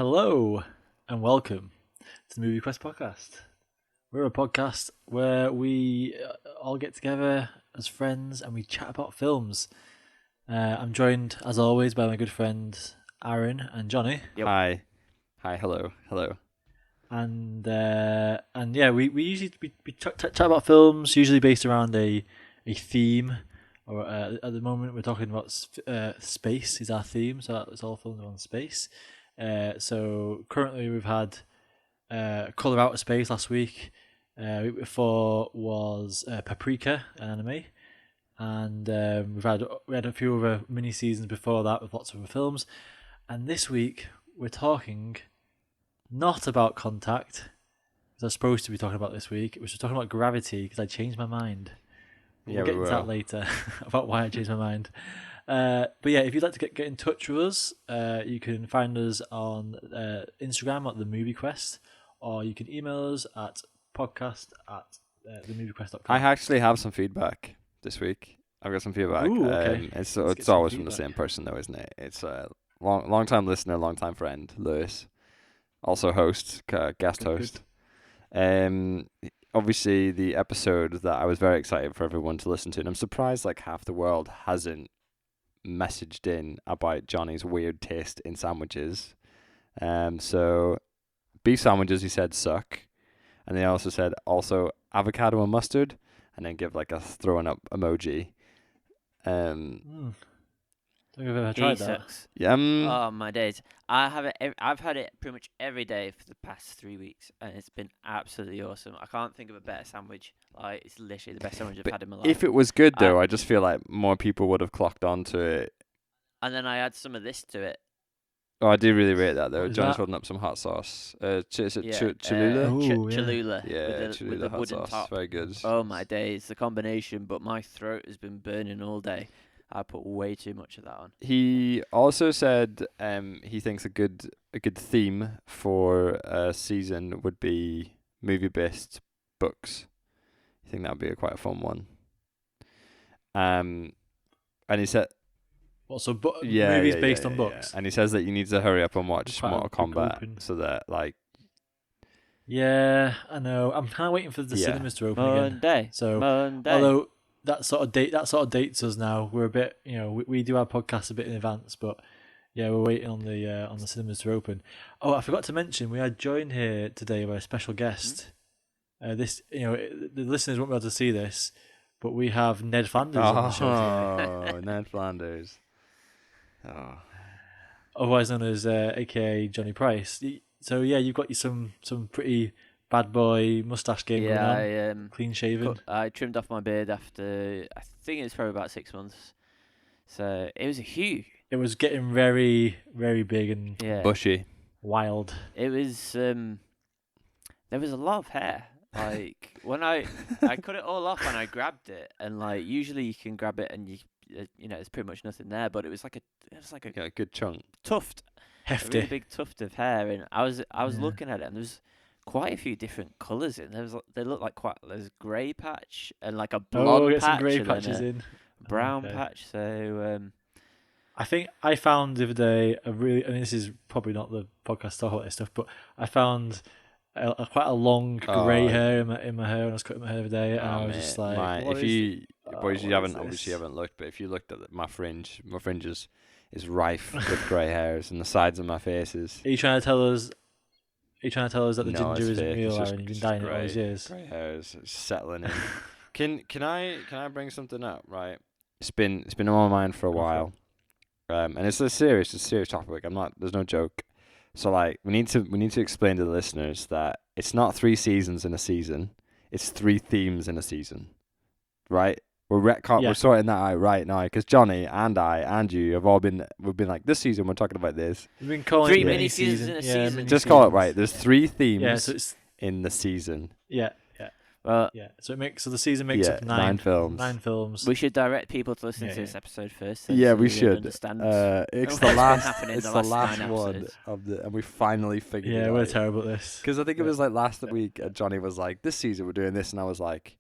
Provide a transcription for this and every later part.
Hello and welcome to the Movie Quest podcast. We're a podcast where we all get together as friends and we chat about films. I'm joined, as always, by my good friends Aaron and Johnny. Yep. Hi, hello. And yeah, we usually chat about films, usually based around a theme. Or at the moment, we're talking about space is our theme, so it's all films on space. So currently, we've had Color Outer Space last week. Week before was Paprika, an anime, and we had a few other mini seasons before that with lots of other films. And this week we're talking not about Contact, as I was supposed to be talking about this week. We're talking about Gravity because I changed my mind. We'll get into that later about why I changed my mind. But yeah, if you'd like to get in touch with us, you can find us on Instagram at The Movie Quest, or you can email us at podcast@themoviequest.com. I actually have some feedback this week. I've got some feedback. Ooh, okay. It's always from the same person though, isn't it? It's a long time listener, long time friend, Lewis, also guest host. Obviously, the episode that I was very excited for everyone to listen to, and I'm surprised like half the world hasn't messaged in about Johnny's weird taste in sandwiches. So beef sandwiches, he said, suck, and they also said avocado and mustard, and then give like a throwing up emoji. I think I've ever tried that. Sucks. Yeah. Oh my days! I've had it pretty much every day for the past 3 weeks, and it's been absolutely awesome. I can't think of a better sandwich. Like, it's literally the best sandwich I've had in my life. If it was good though, I just feel like more people would have clocked onto it. And then I add some of this to it. Oh, I do really rate that though. What is Johnny's that? holding up some hot sauce. Is it Yeah, Cholula? Ooh, yeah. Cholula. Yeah, with Cholula the hot wooden sauce. top. Very good. Oh my days, the combination. But my throat has been burning all day. I put way too much of that on. He also said he thinks a good theme for a season would be movie-based books. I think that would be quite a fun one. And he said, Also, movies based on books. And he says that you need to hurry up and watch Quite a Mortal big Kombat open. so that like. Yeah, I know. I'm kind of waiting for the cinemas to open again. Monday. So, Monday. although that sort of dates us now. We're a bit, we do our podcast a bit in advance, but yeah, we're waiting on the cinemas to open. Oh, I forgot to mention we are joined here today by a special guest. The listeners won't be able to see this, but we have Ned Flanders on the show today. Oh, Ned Flanders. Oh. Otherwise known as AKA Johnny Price. So yeah, you've got some pretty bad boy mustache game going on. Clean shaven. I trimmed off my beard after, I think it was probably about 6 months. So it was huge. It was getting very, very big and Bushy. wild. It was, there was a lot of hair. Like, when I cut it all off and I grabbed it, and like, usually you can grab it and there's pretty much nothing there, but it was like a good chunk. tuft. Hefty. A really big tuft of hair, and I was looking at it, and there's quite a few different colours in. They look like there's grey patch and like a blonde get patch, some grey and then patches a in. brown Okay. patch. So I think I found the other day this is probably not the podcast to talk about this stuff, but I found quite a long grey hair in my hair when I was cutting my hair the other day, and I was just like, if you boys, you haven't this? looked, but if you looked at my fringe is rife with grey hairs, and the sides of my faces. Are you trying to tell us? That the No, ginger it's isn't fake. real, It's just- Aaron? You've been just dying it all these years. Grey hairs settling in. Can I bring something up? Right, it's been on my mind for a while, and it's a serious topic. There's no joke. So like we need to explain to the listeners that it's not 3 seasons in a season, it's 3 themes in a season, right? We're sorting that out right now because Johnny and I and you we've been like, this season we're talking about this. We've been calling 3 it mini seasons in a season. mini Just call it seasons. right. There's 3 themes in the season. well, So the season makes up 9 films. 9 films. we should direct people to listen to Yeah. this episode first. Yeah, so we they should. Understand. It's what's the been last. happening It's the the last last 9 one episodes. and we finally figured it Yeah, out. we're terrible at this. Because I think it was like last week, Johnny was like, "This season we're doing this," and I was like,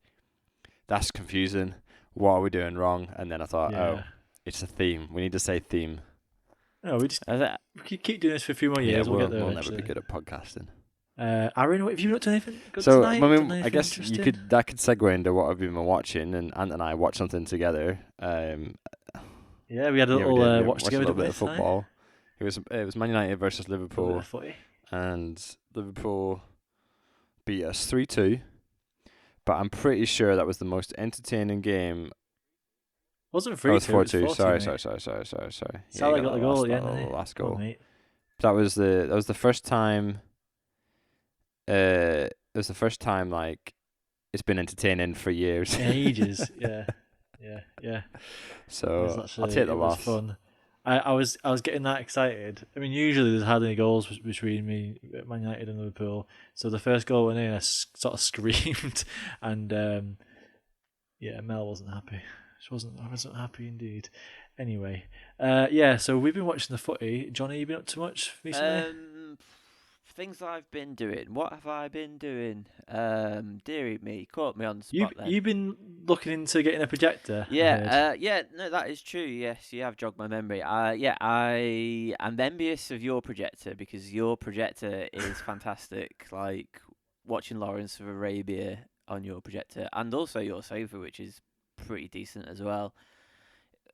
"That's confusing. What are we doing wrong?" And then I thought, "Oh, it's a theme. We need to say theme." No, we just I th- we keep doing this for a few more years. we'll get there we'll eventually. never be good at podcasting. Aaron, have you not done anything good So, tonight? I Done mean, I anything guess you interesting? that could segue into what I've been watching, and Ant and I watched something together. Yeah, we had a Yeah, we little did. We watch watched together a little didn't we, bit of tonight? football. It was Man United versus A little bit Liverpool, of footy. and Liverpool beat us 3-2. But I'm pretty sure that was the most entertaining game. Wasn't Oh, it was 3-2. It was 4-2. 40, Sorry. Yeah, Yeah, Salah you got the that goal last, at the end, that didn't he? last Come on, goal. mate. That was the first time. It was the first time like it's been entertaining for years. In ages. Yeah. It was So actually, I'll take the it was loss. fun. I was getting that excited. I mean, usually there's hardly any goals between me, Man United and Liverpool. So the first goal went in, I sort of screamed, and Mel wasn't happy. I wasn't happy indeed. Anyway, so we've been watching the footy. Johnny, you been up to much recently? Things I've been doing. What have I been doing? Dearie me, caught me on the spot then. You've been looking into getting a projector. I heard. No, that is true. Yes, you have jogged my memory. I am envious of your projector because your projector is fantastic. Like watching Lawrence of Arabia on your projector, and also your sofa, which is pretty decent as well.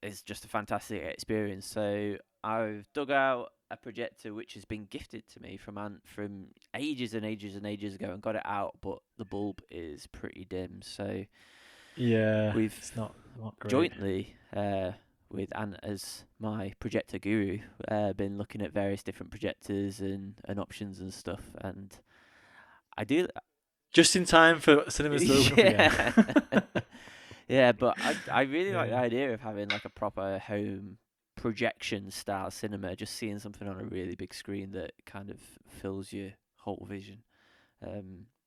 It's just a fantastic experience. So I've dug out a projector which has been gifted to me from Ant from ages and ages and ages ago, and got it out, but the bulb is pretty dim. So Yeah, we've it's not great. jointly with Ant as my projector guru been looking at various different projectors and options and stuff, and I do Just in time for cinemas to open up again. yeah, but I really like the Yeah. idea of having like a proper home projection style cinema, just seeing something on a really big screen that kind of fills your whole vision.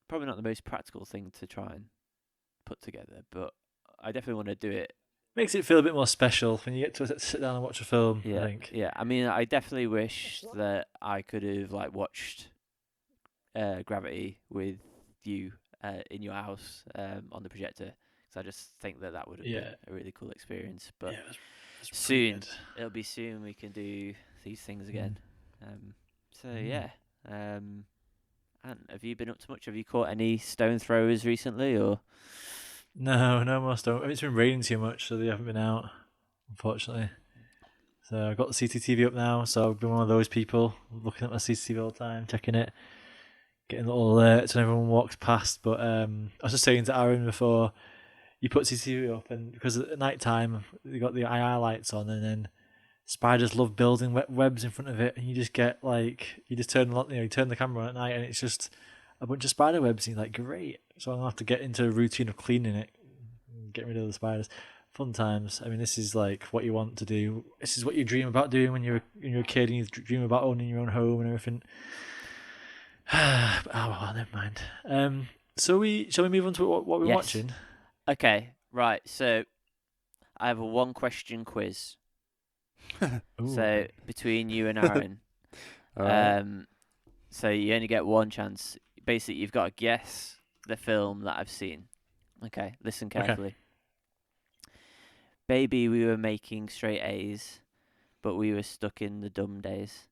Probably not the most practical thing to try and put together, but I definitely want to do it. Makes it feel a bit more special when you get to sit down and watch a film. Yeah, I think. yeah. I mean, I definitely wish that I could have like watched Gravity with you in your house on the projector, because I just think that would have been a really cool experience. But Yeah, it was pretty soon good. it'll be soon we can do these things again. So Mm. yeah. And have you been up to much? Have you caught any stone throwers recently, or? No more stuff. I mean, it's been raining too much, so they haven't been out, unfortunately. So I've got the CCTV up now, so I've been one of those people looking at my CCTV all the time, checking it, getting little alerts when everyone walks past. But I was just saying to Aaron before, you put CCTV up, and because at night time you got the IR lights on, and then spiders love building webs in front of it, and you just get like you turn the camera on at night, and it's just a bunch of spider webs, and you're like, great. So I'm gonna have to get into a routine of cleaning it, getting rid of the spiders. Fun times. I mean, this is like what you want to do. This is what you dream about doing when you're a kid, and you dream about owning your own home and everything. Never mind. Shall we move on to what we're Yes. watching? Okay, right. So I have a one-question quiz. Ooh. So between you and Aaron, Alright. so you only get one chance. Basically, you've got to guess the film that I've seen. Okay, listen Okay. carefully. Baby, we were making straight A's, but we were stuck in the dumb days.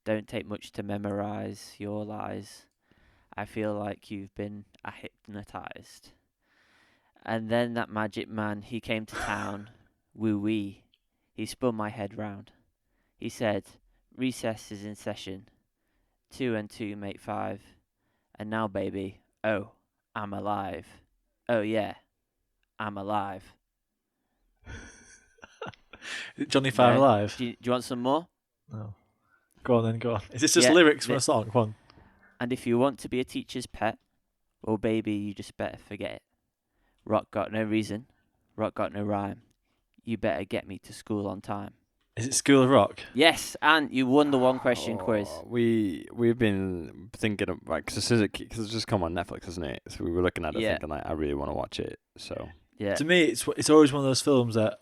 Don't take much to memorize your lies. I feel like you've been hypnotized. And then that magic man, he came to town. Woo-wee. He spun my head round. He said, recess is in session. 2 and 2 make 5. And now, baby, oh, I'm alive. Oh, yeah, I'm alive. Johnny Five No. Alive. Do you want some more? No. Go on then. Go on. Is this just Yeah, lyrics from a song? Come on. And if you want to be a teacher's pet, well, baby, you just better forget it. Rock got no reason. Rock got no rhyme. You better get me to school on time. Is it School of Rock? Yes, and you won the one-question quiz. We've been thinking of like because it's just come on Netflix, isn't it? So we were looking at it Yeah. thinking like I really want to watch it. So Yeah. To me, it's always one of those films that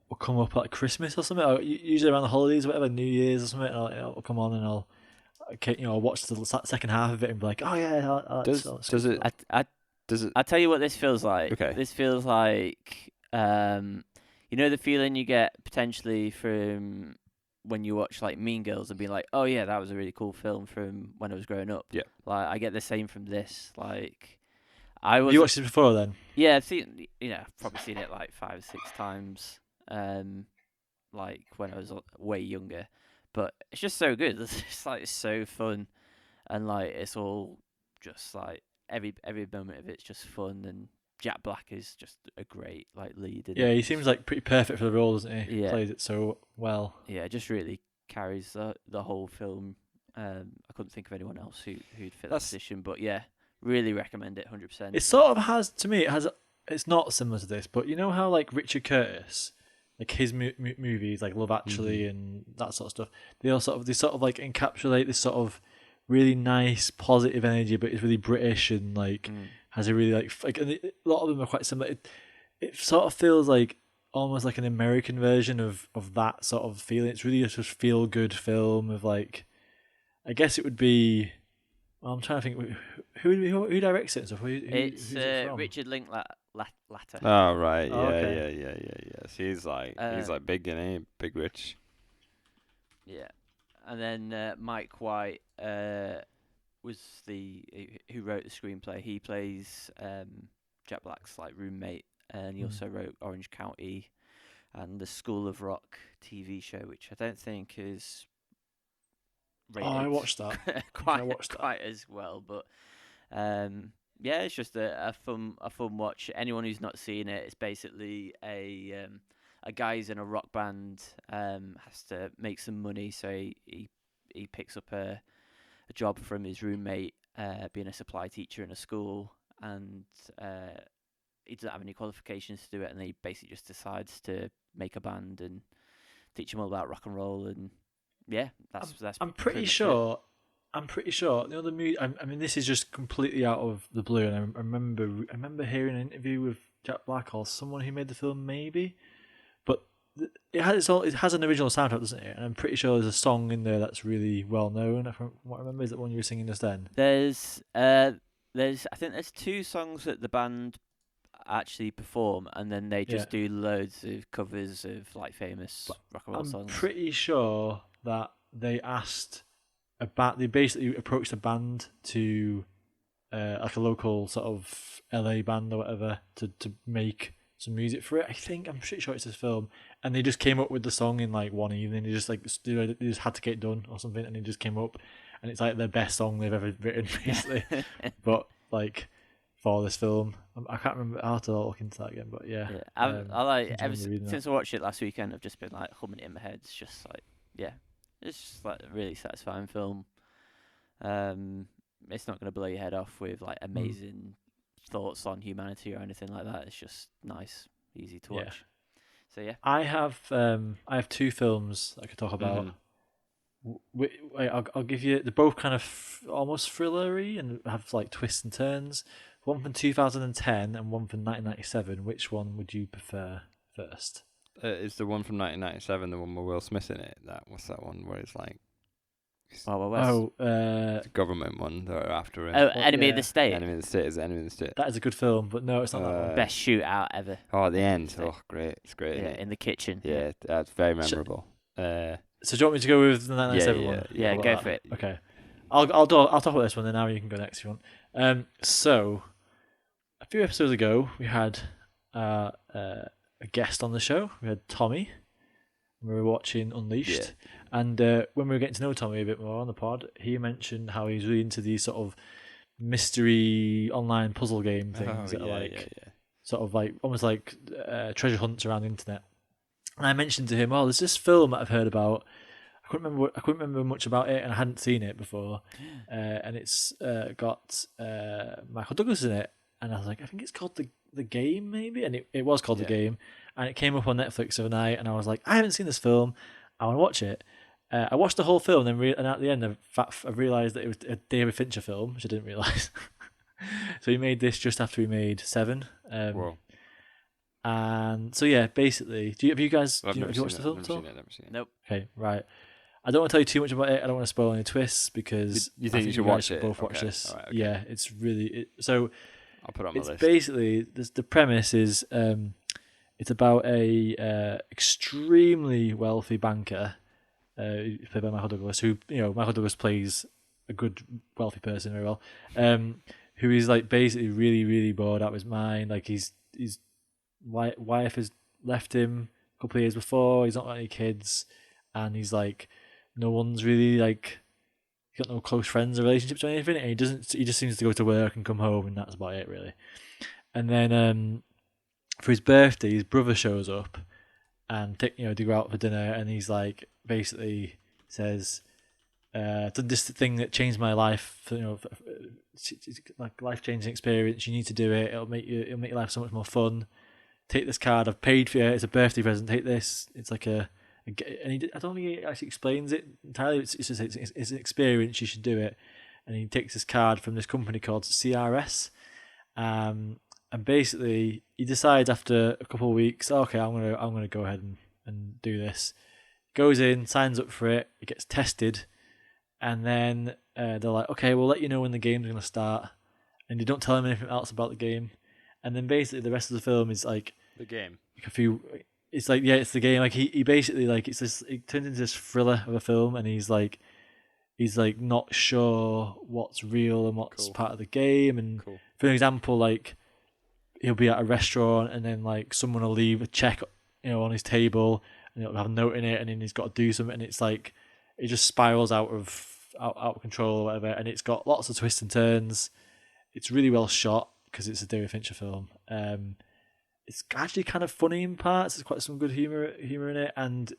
will come up at Christmas or something, or usually around the holidays, or whatever, New Year's or something. And it'll come on, and I'll watch the second half of it and be like, oh yeah. does it does it? I tell you what this feels like. Okay. This feels like, you know, the feeling you get potentially from when you watch like Mean Girls and be like, oh yeah, that was a really cool film from when I was growing up. Yeah. Like I get the same from this. Like I was Have you watched it before then? yeah, I've seen I've probably seen it like 5 or 6 times. Like when I was way younger, but it's just so good. It's just like so fun, and like it's all just like every moment of it's just fun. And Jack Black is just a great like lead. In Yeah, it. he seems like pretty perfect for the role, doesn't he? Yeah. Plays it so well. Yeah, it just really carries the whole film. I couldn't think of anyone else who'd fit that That's- position, but yeah, really recommend it 100%. It sort of has, to me, it's not similar to this, but you know how like Richard Curtis, like his movies like Love Actually and that sort of stuff, they sort of like encapsulate this sort of really nice positive energy, but it's really British and like has a really like and a lot of them are quite similar. It sort of feels like almost like an American version of that sort of feeling. It's really just a feel good film of like, I guess it would be. Well, I'm trying to think who directs it and stuff. It's who's it from? Richard Linklater. Oh right, Oh, yeah, okay. yeah. So he's like big, big rich. Yeah, and then Mike White was who wrote the screenplay. He plays Jack Black's like roommate, and he also wrote Orange County and the School of Rock TV show, which I don't think is rated I watched that. quite as well, but yeah, it's just a fun watch. Anyone who's not seen it, it's basically a guy's in a rock band, has to make some money, so he picks up a job from his roommate, being a supply teacher in a school, and he doesn't have any qualifications to do it, and he basically just decides to make a band and teach them all about rock and roll. And yeah, that's I'm pretty pretty much sure. I'm pretty sure the other movie. I mean, this is just completely out of the blue, and I remember hearing an interview with Jack Black or someone who made the film, maybe. But it has an original soundtrack, doesn't it? And I'm pretty sure there's a song in there that's really well known. From what I remember, is that one you were singing just then? There's I think there's 2 songs that the band actually perform, and then they just do loads of covers of like famous rock and roll songs. I'm pretty sure that they basically approached a band to like a local sort of LA band or whatever to make some music for it. I'm pretty sure it's this film, and they just came up with the song in like one evening. They just had to get it done or something, and it just came up, and it's like the best song they've ever written, basically. But like for this film, I can't remember. I'll have to look into that again. But yeah, I like reading since I watched it last weekend, I've just been like humming it in my head. It's just like it's just like a really satisfying film. It's not going to blow your head off with like amazing thoughts on humanity or anything like that. It's just nice, easy to watch. So yeah, I have 2 films I could talk about. I'll give you. They're both kind of almost thrillery and have like twists and turns. One from 2010 and one from 1997. Which one would you prefer first? Is the one from 1997 the one with Will Smith in it? What's that one where it's like the government one that are after it? Oh, Enemy of the State. Enemy of the State is Enemy of the State. that is a good film, but no, it's not that one. Best shootout ever. Oh, at the end. Oh, great! It's great. Yeah, in the kitchen. Yeah, that's very memorable. So do you want me to go with the 1997 one? Yeah, go for it. Okay, I'll talk about this one, then now you can go next if you want. So a few episodes ago, we had a guest on the show. We had Tommy. We were watching Unleashed, and when we were getting to know Tommy a bit more on the pod, he mentioned how he's really into these sort of mystery online puzzle game things that are sort of like almost like treasure hunts around the internet. And I mentioned to him, "Oh, there's this film that I've heard about. I couldn't remember much about it, and I hadn't seen it before. And it's got Michael Douglas in it." And I was like, "I think it's called the Game, maybe." And it was called The Game, and it came up on Netflix the other night. And I was like, "I haven't seen this film. I want to watch it." I watched the whole film, and at the end, I realised that it was a David Fincher film, which I didn't realise. So he made this just after he made Seven. Whoa. And so yeah, basically, have you watched the film at all? Never seen it. Nope. Okay, right. I don't want to tell you too much about it. I don't want to spoil any twists because You think you should watch it? Both watch Okay. this. All right, okay. Yeah, it's really so. I'll put it on my It's list. basically the premise is it's about a extremely wealthy banker who's played by Michael Douglas, who Michael Douglas plays a good wealthy person very well, who is like basically really really bored out of his mind. Like his wife has left him a couple of years before. He's not got any kids, and he's like no one's really like he's got no close friends or relationships or anything. And he just seems to go to work and come home, and that's about it really. And then for his birthday, his brother shows up and they go out for dinner, and he's like basically says, done this thing that changed my life, it's like life changing experience. You need to do it. It'll make your life so much more fun. Take this card. I've paid for it. It's a birthday present. Take this. It's like and I don't think he actually explains it entirely. It's just it's an experience. You should do it. And he takes this card from this company called CRS. And basically, he decides after a couple of weeks, okay, I'm gonna go ahead and do this. Goes in, signs up for it. It gets tested, and then they're like, okay, we'll let you know when the game's gonna start, and they don't tell him anything else about the game. And then basically, the rest of the film is like The game. a few. It's like it's the game. Like he basically like it's this. It turns into this thriller of a film, and he's like not sure what's real and what's Cool. part of the game. And Cool. for an example, like he'll be at a restaurant and then like someone will leave a check, on his table, and it'll have a note in it, and then he's got to do something, and it's like it just spirals out of control or whatever, and it's got lots of twists and turns. It's really well shot because it's a David Fincher film. It's actually kind of funny in parts. There's quite some good humor in it, and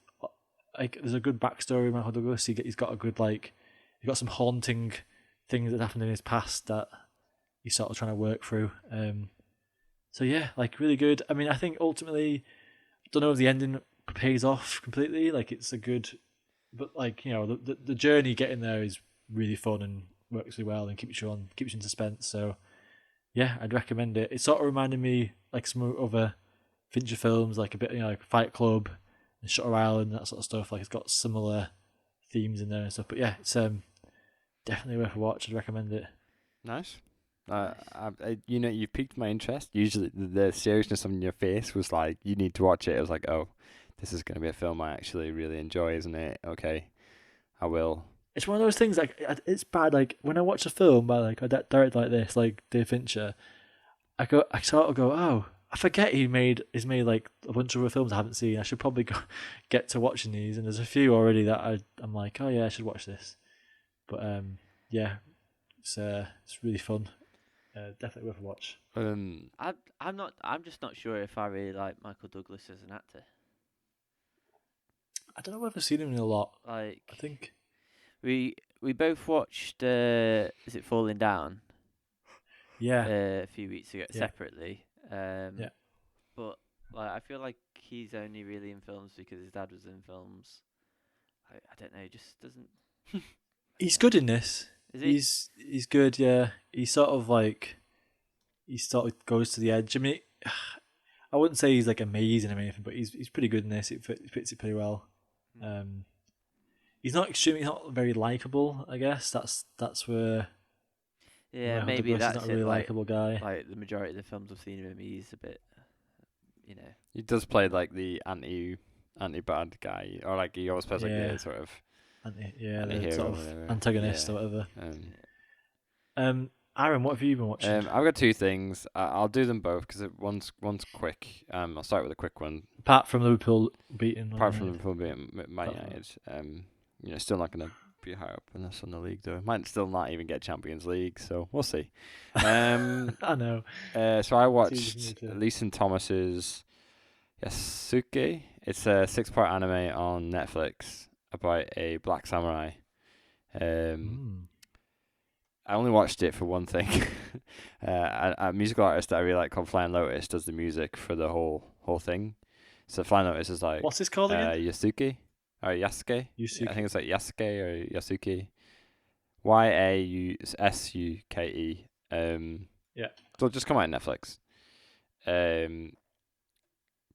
like there's a good backstory with Michael Douglas. He's got a good he's got some haunting things that happened in his past that he's sort of trying to work through. So yeah, like really good. I mean, I think ultimately, I don't know if the ending pays off completely. Like it's a good, but like the journey getting there is really fun and works really well and keeps you in suspense. So yeah, I'd recommend it. It sort of reminded me like some other Fincher films, like a bit like Fight Club and Shutter Island, that sort of stuff. Like it's got similar themes in there and stuff. But yeah, it's definitely worth a watch. I'd recommend it. Nice. You've piqued my interest. Usually, the seriousness on your face was like, you need to watch it. I was like, oh, this is going to be a film I actually really enjoy, isn't it? Okay, I will. It's one of those things. Like it's bad. Like when I watch a film by like a director like this, like Dave Fincher, I sort of go, oh, I forget he's made like a bunch of other films I haven't seen. I should probably get to watching these. And there's a few already that I'm like, oh yeah, I should watch this. But yeah, it's really fun. Definitely worth a watch. I'm just not sure if I really like Michael Douglas as an actor. I don't know whether I've seen him in a lot. Like I think we both watched is it Falling Down? Yeah. A few weeks ago Yeah. separately. Yeah. But like I feel like he's only really in films because his dad was in films. I don't know, he just doesn't. He's good in this. Is he? He's good, yeah. He sort of goes to the edge. I mean, I wouldn't say he's like amazing or anything, but he's pretty good in this. It fits it pretty well. He's not very likable. I guess that's where. Yeah, Michael maybe Douglas that's is not a really it. Like, likable guy. like the majority of the films I've seen of him, he's a bit, He does play like the anti-bad guy, or like he always plays like Yeah. the sort of The anti-hero sort or of whatever. antagonist Yeah. or whatever. Um, Aaron, what have you been watching? I've got two things. I'll do them both because one's quick. I'll start with a quick one. Apart from Liverpool beating. Apart from Man Liverpool being Man Apart from United, still not going to be high up in us on the league though. Might still not even get Champions League, so we'll see. United. I know. So I It's easy watched for me to- Leeson Thomas's Yasuke. It's a 6-part anime on Netflix about a black samurai. I only watched it for one thing. A musical artist that I really like called Flying Lotus does the music for the whole thing. So Flying Lotus is like What's this called again? Yasuke or Yasuke. Yusuke. I think it's like Yasuke or Yasuke. Yasuke. Yeah. So just come out on Netflix.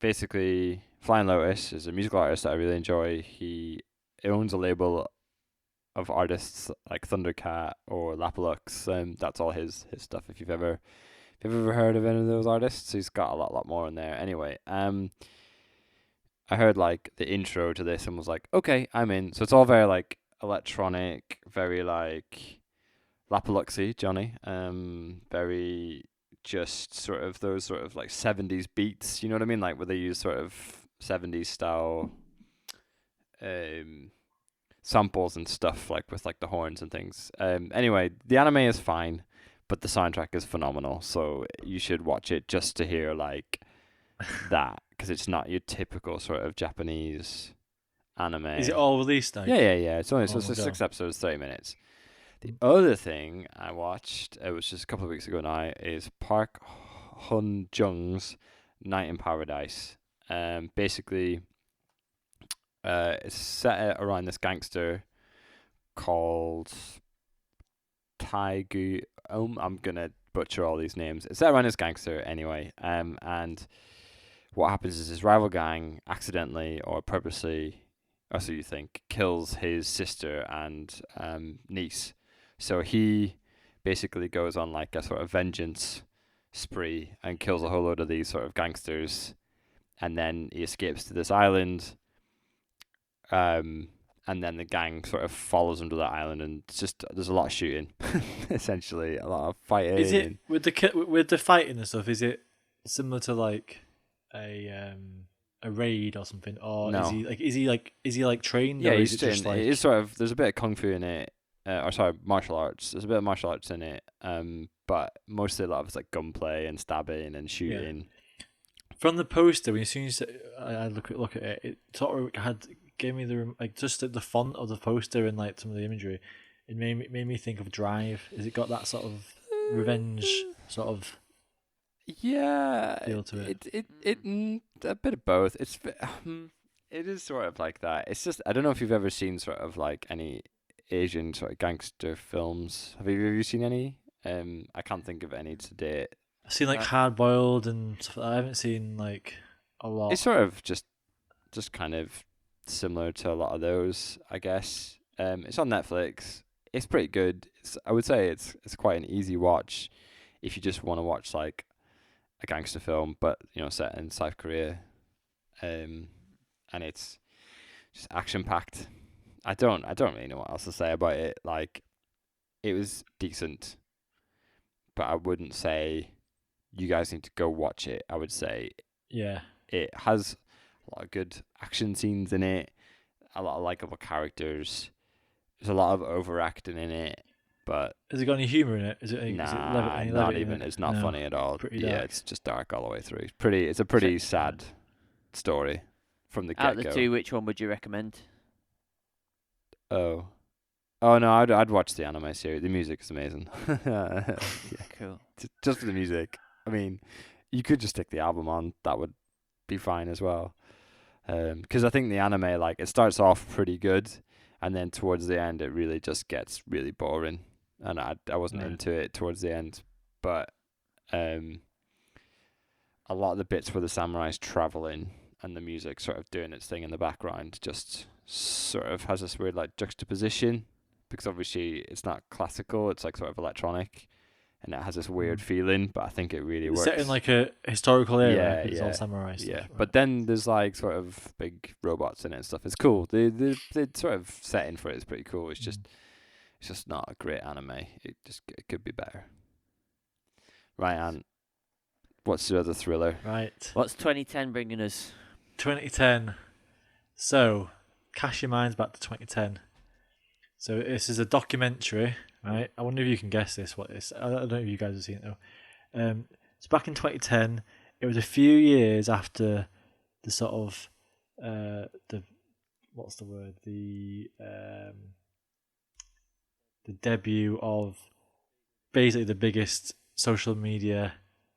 Basically, Flying Lotus is a musical artist that I really enjoy. He owns a label of artists like Thundercat or Lapalux. That's all his stuff. If you've ever heard of any of those artists, he's got a lot more in there. Anyway, I heard like the intro to this and was like, okay, I'm in. So it's all very like electronic, very like Lapaluxy, Johnny. Very just sort of those sort of like 70s beats, you know what I mean? Like where they use sort of 70s style samples and stuff, like with like the horns and things. Anyway, the anime is fine, but the soundtrack is phenomenal. So you should watch it just to hear like that, because it's not your typical sort of Japanese anime. Is it all released now? Yeah. It's only Oh it's my just 6 God. episodes, 30 minutes. The other thing I watched, it was just a couple of weeks ago now, is Park Hun Jung's Night in Paradise. Basically, it's set around this gangster called Taigu. I'm gonna butcher all these names. It's set around this gangster anyway. And what happens is his rival gang accidentally or purposely, or so you think, kills his sister and niece. So he basically goes on like a sort of vengeance spree and kills a whole load of these sort of gangsters, and then he escapes to this island. And then the gang sort of follows him to that island, and it's just there's a lot of shooting, essentially a lot of fighting. Is it with the fighting and stuff? Is it similar to like a raid or something, or No. is he like trained? Yeah, or he's is it just doing. like It is sort of. There's a bit of kung fu in it. Or sorry, martial arts. There's a bit of martial arts in it. But mostly a lot of it's like gunplay and stabbing and shooting. from the poster? When as soon as I look at it, it sort of gave me the like just the font of the poster and like some of the imagery. It made me think of Drive. Has it got that sort of revenge sort of Yeah, feel to it? a bit of both. It is sort of like that. It's just I don't know if you've ever seen sort of like any Asian sort of gangster films. Have you seen any? I can't think of any to date. I've seen like Hard Boiled and stuff like that. I haven't seen like a lot. It's sort of just kind of similar to a lot of those, I guess. It's on Netflix. It's pretty good. I would say it's quite an easy watch if you just want to watch like a gangster film, but set in South Korea. And it's just action packed. I don't really know what else to say about it. Like, it was decent, but I wouldn't say you guys need to go watch it. I would say Yeah. it has a lot of good action scenes in it, a lot of likable characters. There's a lot of overacting in it, but Has it got any humour in it? Is it any not levity in even. it? It's not No. funny at all. Pretty Yeah, dark. it's just dark all the way through. It's a pretty sad story from the Out of get the go. two, which one would you recommend? Oh no, I'd watch the anime series. The music is amazing. Yeah, Cool. just for the music. I mean, you could just stick the album on. That would be fine as well. Because I think the anime, like, it starts off pretty good, and then towards the end, it really just gets really boring, and I wasn't Right. into it towards the end. But a lot of the bits where the samurai's traveling and the music sort of doing its thing in the background just sort of has this weird like juxtaposition, because obviously it's not classical, it's like sort of electronic, and it has this weird feeling, but I think it really It's works. set in like a historical era. Yeah, It's yeah, all samurai stuff. Yeah, right. but then there's like sort of big robots in it and stuff. It's cool. The sort of setting for it is pretty cool. It's just not a great anime. It could be better. Right, Ant. What's the other thriller? Right. What's 2010 bringing us? 2010. So, cast your minds back to 2010. So this is a documentary, right? I wonder if you can guess this. What this? I don't know if you guys have seen it though. So back in 2010, it was a few years after the sort of the what's the word the debut of basically the biggest social media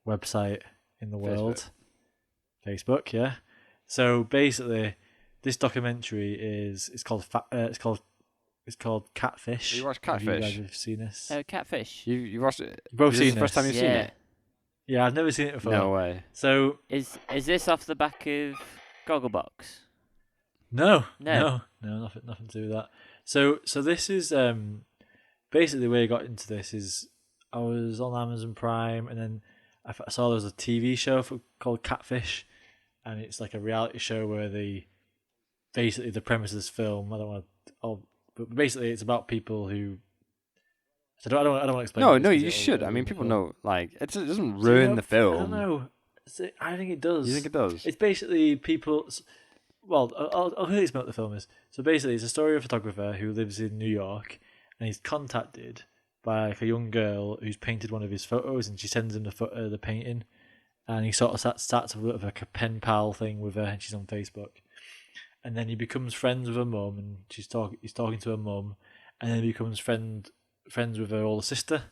website in the world, Facebook. Yeah. So basically, this documentary it's called Catfish. You watched Have you Catfish? guys have seen this? Catfish. You watched it? You've both Is this seen the first this? time you've seen it? Yeah, I've never seen it before. No way. So Is this off the back of Gogglebox? no, No. nothing to do with that. So this is basically the way I got into this is I was on Amazon Prime, and then I saw there was a TV show called Catfish, and it's like a reality show where basically the premise of this film. I don't want to, but basically it's about people who. So I don't want to explain. No, this no, 'cause you should. I it'll mean, ruin the people film. know. Like, it doesn't So, ruin the I film. don't know. I think it does. You think it does? It's basically people. Well, I'll quickly explain what the film is. So basically, it's a story of a photographer who lives in New York, and he's contacted by like a young girl who's painted one of his photos, and she sends him the painting, and he sort of starts a bit of like a pen pal thing with her, and she's on Facebook, and then he becomes friends with her mum, and he's talking to her mum, and then he becomes friends with her older sister,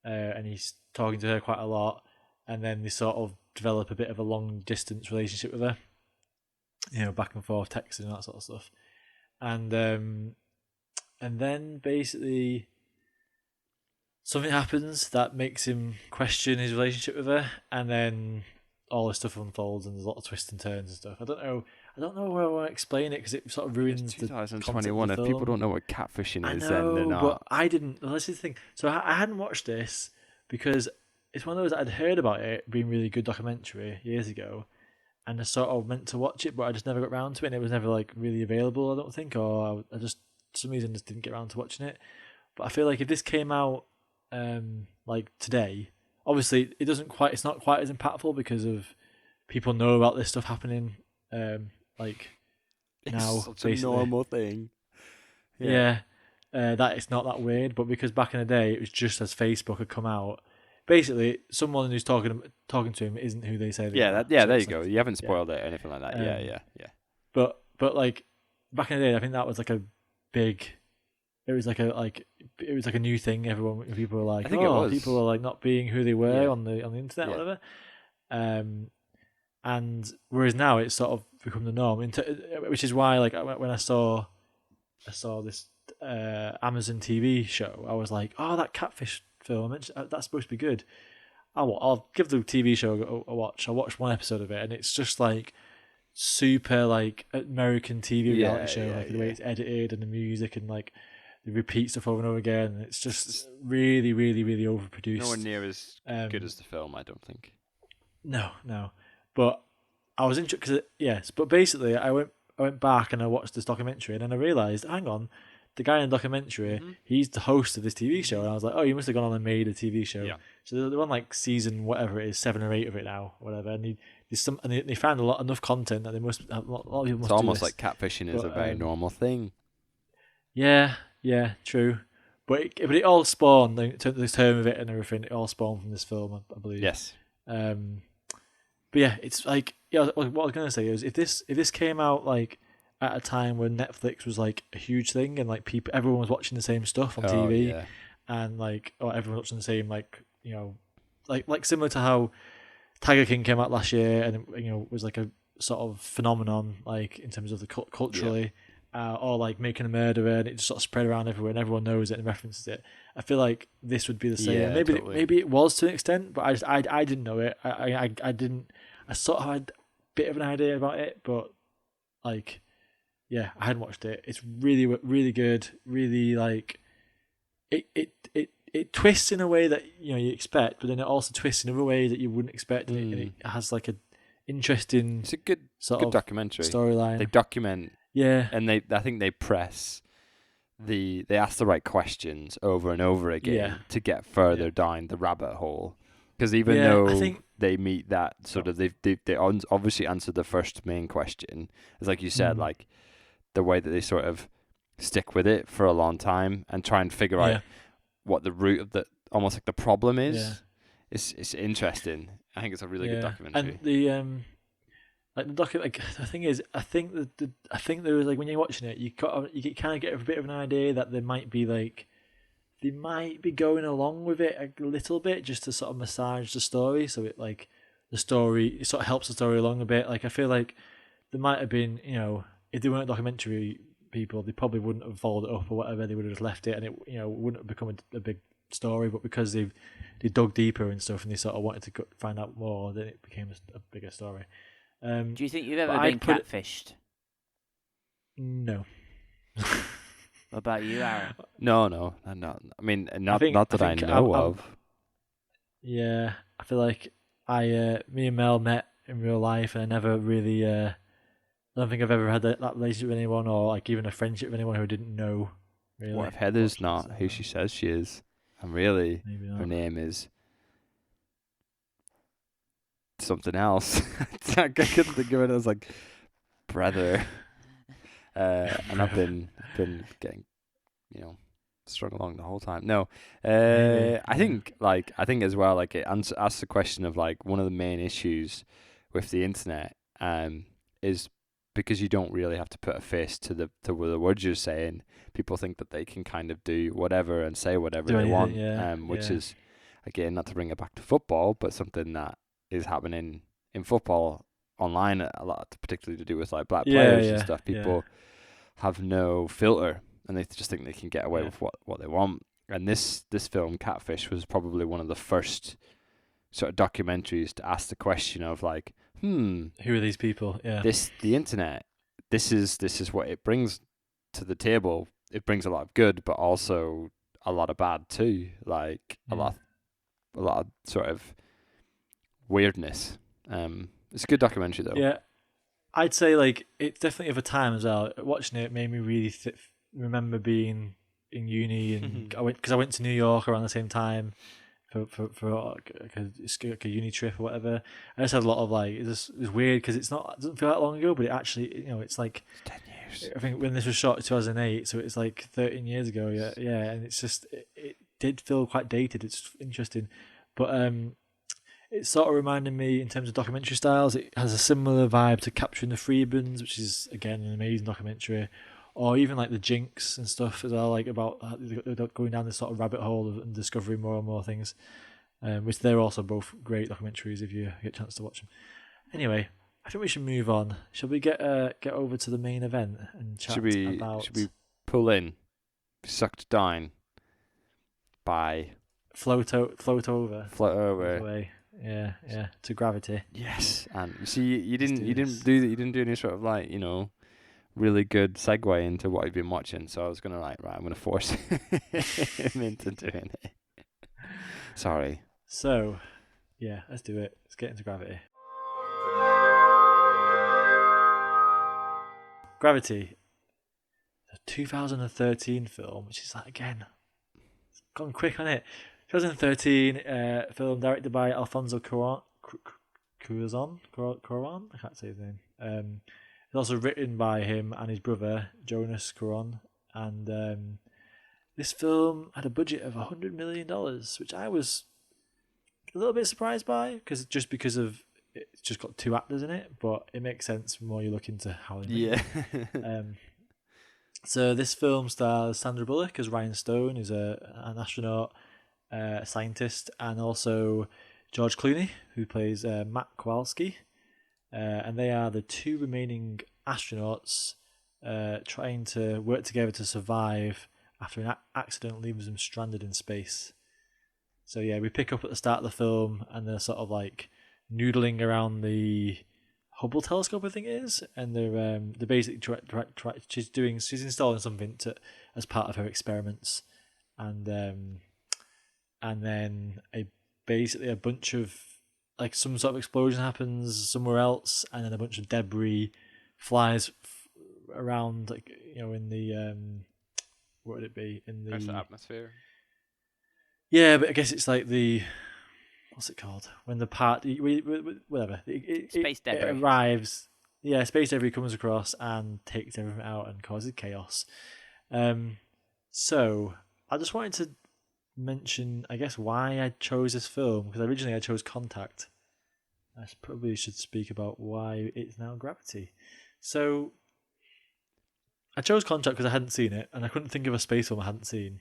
and he's talking to her quite a lot, and then they sort of develop a bit of a long distance relationship with her, back and forth texting and that sort of stuff, and then basically something happens that makes him question his relationship with her, and then all this stuff unfolds, and there's a lot of twists and turns and stuff. I don't know where I want to explain it because it sort of ruins It's the 2021. concept If of the people film. don't know what catfishing I is, know, then they're not. but I didn't. Well, this is the thing. So I hadn't watched this because it's one of those that I'd heard about it being a really good documentary years ago, and I sort of meant to watch it, but I just never got around to it, and it was never like really available, I don't think, or I just for some reason just didn't get around to watching it. But I feel like if this came out like today, obviously it's not quite as impactful because of people know about this stuff happening like now, It's such basically. a normal thing. Yeah, that it's not that weird, but because back in the day it was just as Facebook had come out, basically someone who's talking to him isn't who they say they are. So There you it's go. like- You haven't spoiled it or anything like that. Um, Yeah. But like back in the day, I think that was like a big. It was like a new thing. People were like, I think it was. people are like not being who they were Yeah. on the internet, Yeah. or whatever. And whereas now it's sort of become the norm, which is why like when I saw this Amazon TV show, I was like, oh, that catfish film, that's supposed to be good. I'll give the TV show a watch. I watched one episode of it, and it's just like super like American TV reality show, like the way it's edited and the music and like they repeat stuff over and over again. And it's just really, really, really overproduced. Nowhere near as good as the film, I don't think. No. But I was interested yes. But basically, I went back and I watched this documentary, and then I realised, hang on, the guy in the documentary, he's the host of this TV show, and I was like, oh, you must have gone on and made a TV show. Yeah. So they're on like season whatever it is, 7 or 8 of it now, whatever. And they found enough content that they must a lot of people must. It's do almost this. like catfishing is But, a very normal thing. Yeah, true. But it all spawned, the term of it and everything. It all spawned from this film, I believe. Yes. But yeah, it's like what I was gonna say is if this came out like at a time when Netflix was like a huge thing and like everyone was watching the same stuff on TV, Yeah. and like everyone was watching the same like similar to how Tiger King came out last year and was like a sort of phenomenon like in terms of the culturally. Or like Making a Murderer, and it just sort of spread around everywhere, and everyone knows it and references it. I feel like this would be the same. Yeah, maybe totally. maybe it was to an extent, but I didn't know it. I didn't. I sort of had a bit of an idea about it, but like, yeah, I hadn't watched it. It's really really good. Really like it twists in a way that you expect, but then it also twists in a way that you wouldn't expect, and it has like a interesting It's a good sort of documentary. storyline. They document, Yeah. and I think they press they ask the right questions over and over again to get further down the rabbit hole. Because even though they meet that sort of, they obviously answered the first main question. It's like you said, like the way that they sort of stick with it for a long time and try and figure out what the root of almost like the problem is. Yeah. It's interesting. I think it's a really good documentary. And the the thing is, I think there was like when you're watching it, you kind of get a bit of an idea that they might be going along with it a little bit just to sort of massage the story, so it sort of helps the story along a bit. Like I feel like there might have been, if they weren't documentary people, they probably wouldn't have followed it up or whatever. They would have just left it, and it wouldn't have become a big story. But because they dug deeper and stuff, and they sort of wanted to find out more, then it became a bigger story. Do you think you've ever been catfished? No. What about you, Aaron? No, I'm not. I mean, not think that I know of. Yeah, I feel like me and Mel met in real life, and I never really. I don't think I've ever had that relationship with anyone, or like even a friendship with anyone who I didn't know. Really. What if Heather's Unfortunately, not so, who she says she is, and really Maybe her not. name is something else? I couldn't think of it. I was like, brother. And I've been getting, strung along the whole time. No, Maybe, I yeah. think as well, like it asks the question of like one of the main issues with the internet is because you don't really have to put a face to the words you're saying. People think that they can kind of do whatever and say whatever Do they anything, want, yeah, which yeah. is again not to bring it back to football, but something that is happening in football online a lot, particularly to do with like black Yeah, players and yeah, stuff. yeah, People have no filter and they just think they can get away yeah. with what they want. And this film, Catfish, was probably one of the first sort of documentaries to ask the question of like, Who are these people? Yeah. the internet, this is what it brings to the table. It brings a lot of good, but also a lot of bad too. Like a Mm. lot of sort of weirdness. It's a good documentary though. Yeah, I'd say like it's definitely of a time as well. Watching it made me really remember being in uni, and I went to New York around the same time for like a uni trip or whatever. I just had a lot of like it's weird because it doesn't feel that long ago, but it actually it's like It's 10 years. I think when this was shot 2008, so it's like 13 years ago. Yeah, yeah, and it's just it did feel quite dated. It's interesting, but it sort of reminded me in terms of documentary styles. It has a similar vibe to Capturing the Freedmans, which is again an amazing documentary, or even like the Jinx and stuff as well, like about going down this sort of rabbit hole and discovering more and more things. Which they're also both great documentaries if you get a chance to watch them. Anyway, I think we should move on. Shall we get over to the main event and chat Should we pull in, sucked down by float over float over? away? Yeah, to gravity. Yes, and you see, you Let's didn't do you this. didn't do you didn't do any sort of like really good segue into what you've been watching. So I was gonna I'm gonna force him into doing it. Sorry. So, yeah, let's do it. Let's get into Gravity. Gravity, a 2013 film, which is like again, it's gone quick on it. 2013 film directed by Alfonso Cuarón. Cuarón? I can't say his name. It's also written by him and his brother Jonas Cuarón, and this film had a budget of $100 million, which I was a little bit surprised by because of it's just got two actors in it, but it makes sense the more you look into how they made it. So this film stars Sandra Bullock as Ryan Stone, who's an astronaut, scientist, and also George Clooney, who plays Matt Kowalski, and they are the two remaining astronauts trying to work together to survive after an accident leaves them stranded in space. So yeah, we pick up at the start of the film, and they're sort of like noodling around the Hubble telescope, I think it is, and they're basically she's installing something as part of her experiments, and then basically a bunch of like some sort of explosion happens somewhere else, and then a bunch of debris flies around, like in the what would it be in the atmosphere. Yeah, but I guess it's like the what's it called when the part whatever Space debris. it arrives. Yeah, space debris comes across and takes everything out and causes chaos. So I just wanted to mention, I guess, why I chose this film, because originally I chose Contact. I probably should speak about why it's now Gravity. So I chose Contact because I hadn't seen it, and I couldn't think of a space film I hadn't seen.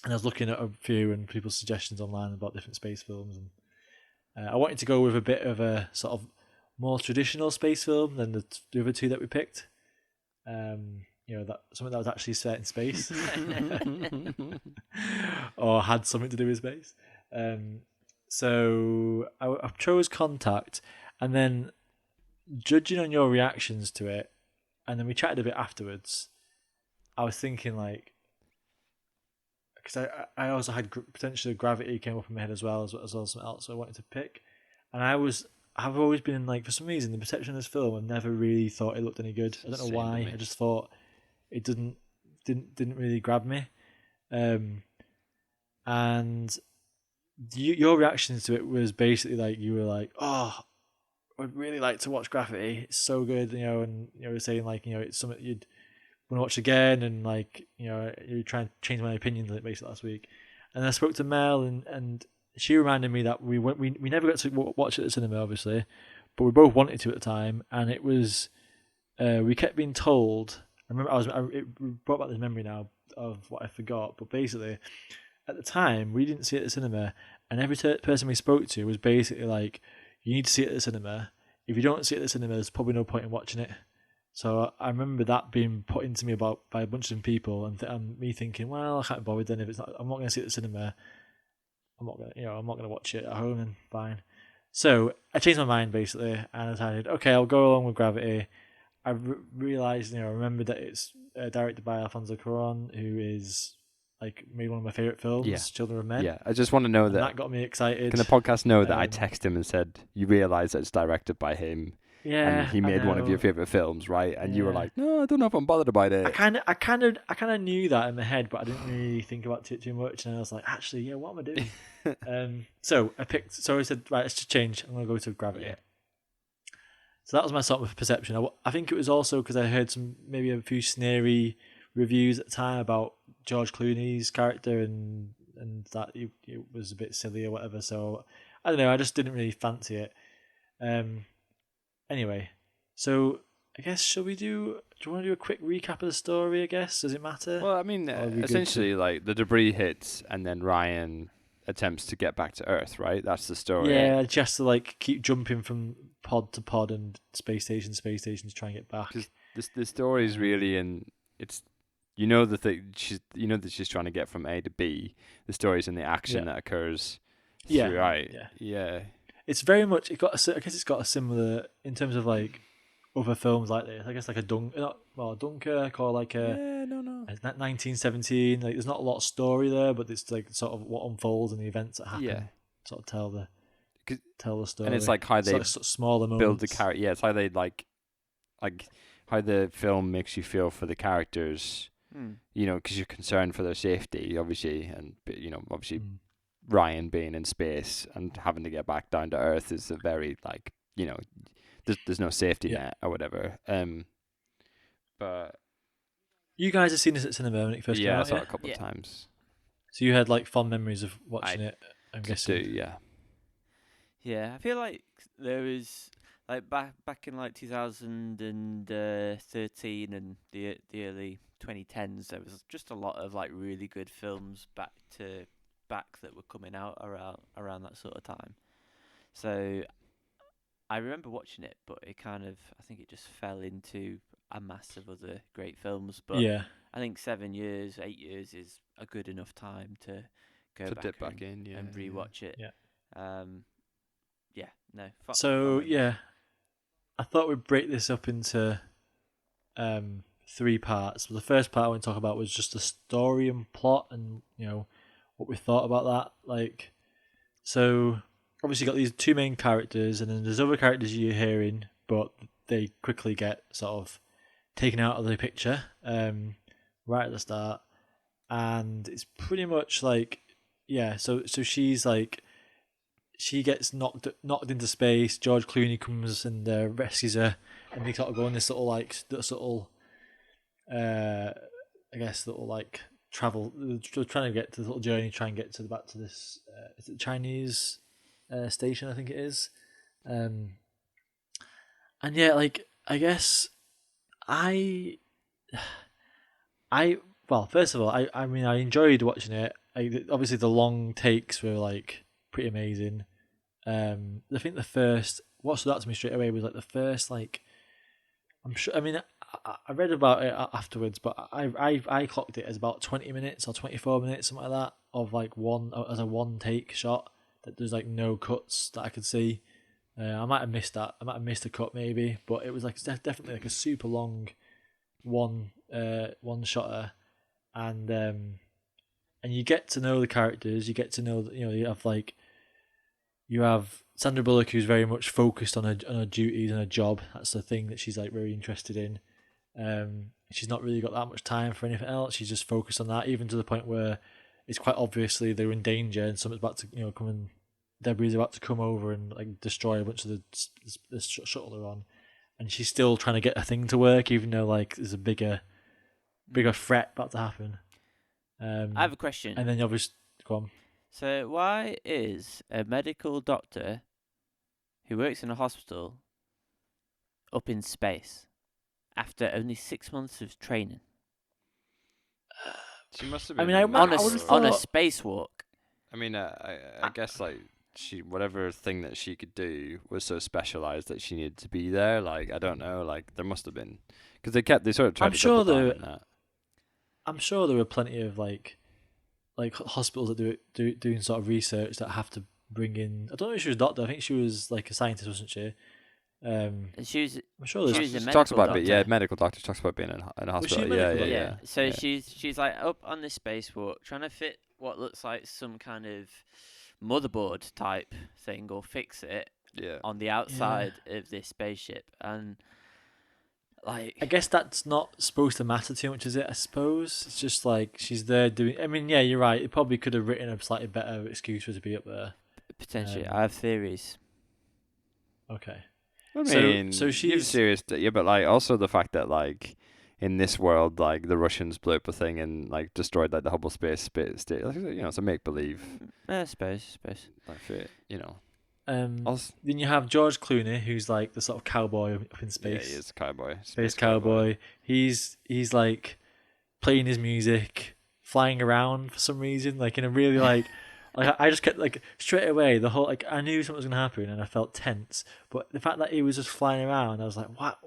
And I was looking at a few and people's suggestions online about different space films, and I wanted to go with a bit of a sort of more traditional space film than the other two that we picked. That something that was actually set in space, or had something to do with space. So I chose Contact, and then judging on your reactions to it, and then we chatted a bit afterwards. I was thinking like, because I also had potentially Gravity came up in my head as well as something else I wanted to pick, and I was I've always been like, for some reason, the perception of this film, I've never really thought it looked any good. I don't know Same to why. me. I just thought it didn't really grab me. And your reactions to it was basically like, you were like, oh, I'd really like to watch Gravity. It's so good, and you were saying like, it's something you'd want to watch again, and like, you were trying to change my opinions on it basically last week. And I spoke to Mel, and she reminded me that we never got to watch it at the cinema, obviously, but we both wanted to at the time, and it was we kept being told. I remember it brought back this memory now of what I forgot, but basically at the time we didn't see it at the cinema, and every person we spoke to was basically like, you need to see it at the cinema. If you don't see it at the cinema, there's probably no point in watching it. So I remember that being put into me by a bunch of people, and me thinking, well, I can't be bothered then if it's not. I'm not going to see it at the cinema. I'm not going to watch it at home, and fine. So I changed my mind basically, and I decided, okay, I'll go along with Gravity. I realized, I remembered that it's directed by Alfonso Cuarón, who is like made one of my favorite films, Yeah. Children of Men. Yeah, I just want to know And that. that got me excited. Can the podcast know that I Um, texted him and said you realise that it's directed by him, Yeah, and he made one of your know. favorite films, right? And you were Yeah. like, no, I don't know if I'm bothered about it. I kind of knew that in my head, but I didn't really think about it too much. And I was like, actually, yeah, what am I doing? So I said, right, let's just change. I'm gonna go to Gravity. Yeah. So that was my sort of perception. I think it was also because I heard maybe a few snary reviews at the time about George Clooney's character, and that it was a bit silly or whatever. So I don't know. I just didn't really fancy it. Anyway, so I guess do you want to do a quick recap of the story? I guess, does it matter? Well, I mean, Or are we good essentially, like the debris hits, and then Ryan attempts to get back to Earth. Right, that's the story. Yeah, just to like keep jumping from pod to pod and space station to try and get back. 'Cause the story is really it's the thing that she's trying to get from A to B. The story is in the action that occurs Yeah, throughout. yeah. Yeah. It's very much I guess it's got a similar in terms of like other films like this. I guess like a Dunkirk or like a Yeah, no. 1917. Like there's not a lot of story there, but it's like sort of what unfolds and the events that happen. Yeah. Sort of tell the 'Cause- story. And it's like how they sort of smaller moments. build the character. Yeah, it's how they like how the film makes you feel for the characters. Because you're concerned for their safety, obviously, and obviously Mm. Ryan being in space and having to get back down to Earth is a very there's no safety net or whatever. But You guys have seen this at cinema when it first came yeah, I out, saw yeah? it a couple Yeah. of times. So you had like fond memories of watching it. I'm Do guessing. yeah. Yeah, I feel like there was like back in like 2013 and the early 2010s, there was just a lot of like really good films back that were coming out around that sort of time. So I remember watching it, but I think it just fell into a mass of other great films. But Yeah. I think 7 years, 8 years is a good enough time to go To back, dip back in, yeah, and yeah. rewatch it. Yeah. Yeah, no. So yeah, I thought we'd break this up into 3 parts. Well, the first part I want to talk about was just the story and plot, and what we thought about that. Like, so obviously you got these 2 main characters, and then there's other characters you're hearing, but they quickly get sort of taken out of the picture right at the start, and it's pretty much like So she's like. She gets knocked into space. George Clooney comes and rescues her, and they sort of go on this little travel. They're trying to get to the little journey, try and get back to this. Is it Chinese station? I think it is. And yeah, like I guess well, first of all, I mean I enjoyed watching it. Obviously the long takes were like pretty amazing. I think what stood out to me straight away was like the first I'm sure. I mean, I read about it afterwards, but I clocked it as about 20 minutes or 24 minutes, something like that, of like one take shot. That there's like no cuts that I could see. I might have missed that. I might have missed a cut maybe, but it was like definitely like a super long one shotter, and you get to know the characters. You get to know that you have Sandra Bullock, who's very much focused on her duties and her job. That's the thing that she's like very interested in. She's not really got that much time for anything else. She's just focused on that, even to the point where it's quite obviously they're in danger and something's about to come and debris is about to come over and like destroy a bunch of the shuttle they're on, and she's still trying to get a thing to work, even though like there's a bigger threat about to happen. I have a question. And then obviously, go on. So why is a medical doctor who works in a hospital up in space after only 6 months of training? She must have I been. mean, On a thought- spacewalk. I mean, I guess like whatever thing that she could do was so specialized that she needed to be there. Like I don't know, like there must have been because they sort of tried I'm to sure double down there- on that. I'm sure there were plenty of like hospitals that doing sort of research that have to bring in. I don't know if she was a doctor. I think she was like a scientist, wasn't she? And she was I'm sure She there's. was a She talks medical about yeah, doctor. medical doctor talks about being in a Was she a hospital. medical Yeah. doctor? So yeah. she's like up on this spacewalk trying to fit what looks like some kind of motherboard type thing or fix it Yeah. on the outside of this spaceship, and like I guess that's not supposed to matter too much, is it? I suppose it's just like she's there doing. I mean, yeah, you're right. It probably could have written a slightly better excuse for her to be up there. potentially um, I have theories. Okay. I So- mean, so you're she's- serious, yeah, but like also the fact that like in this world, like the Russians blew up a thing and like destroyed like the Hubble space station. Like, it's a make believe. I suppose. Like fit, Also, then you have George Clooney, who's like the sort of cowboy up in Yeah, space. he is a cowboy. Space cowboy. He's like playing his music, flying around for some reason, like in a really like I just kept like straight away the whole like I knew something was gonna happen and I felt tense, but the fact that he was just flying around, I was like, what?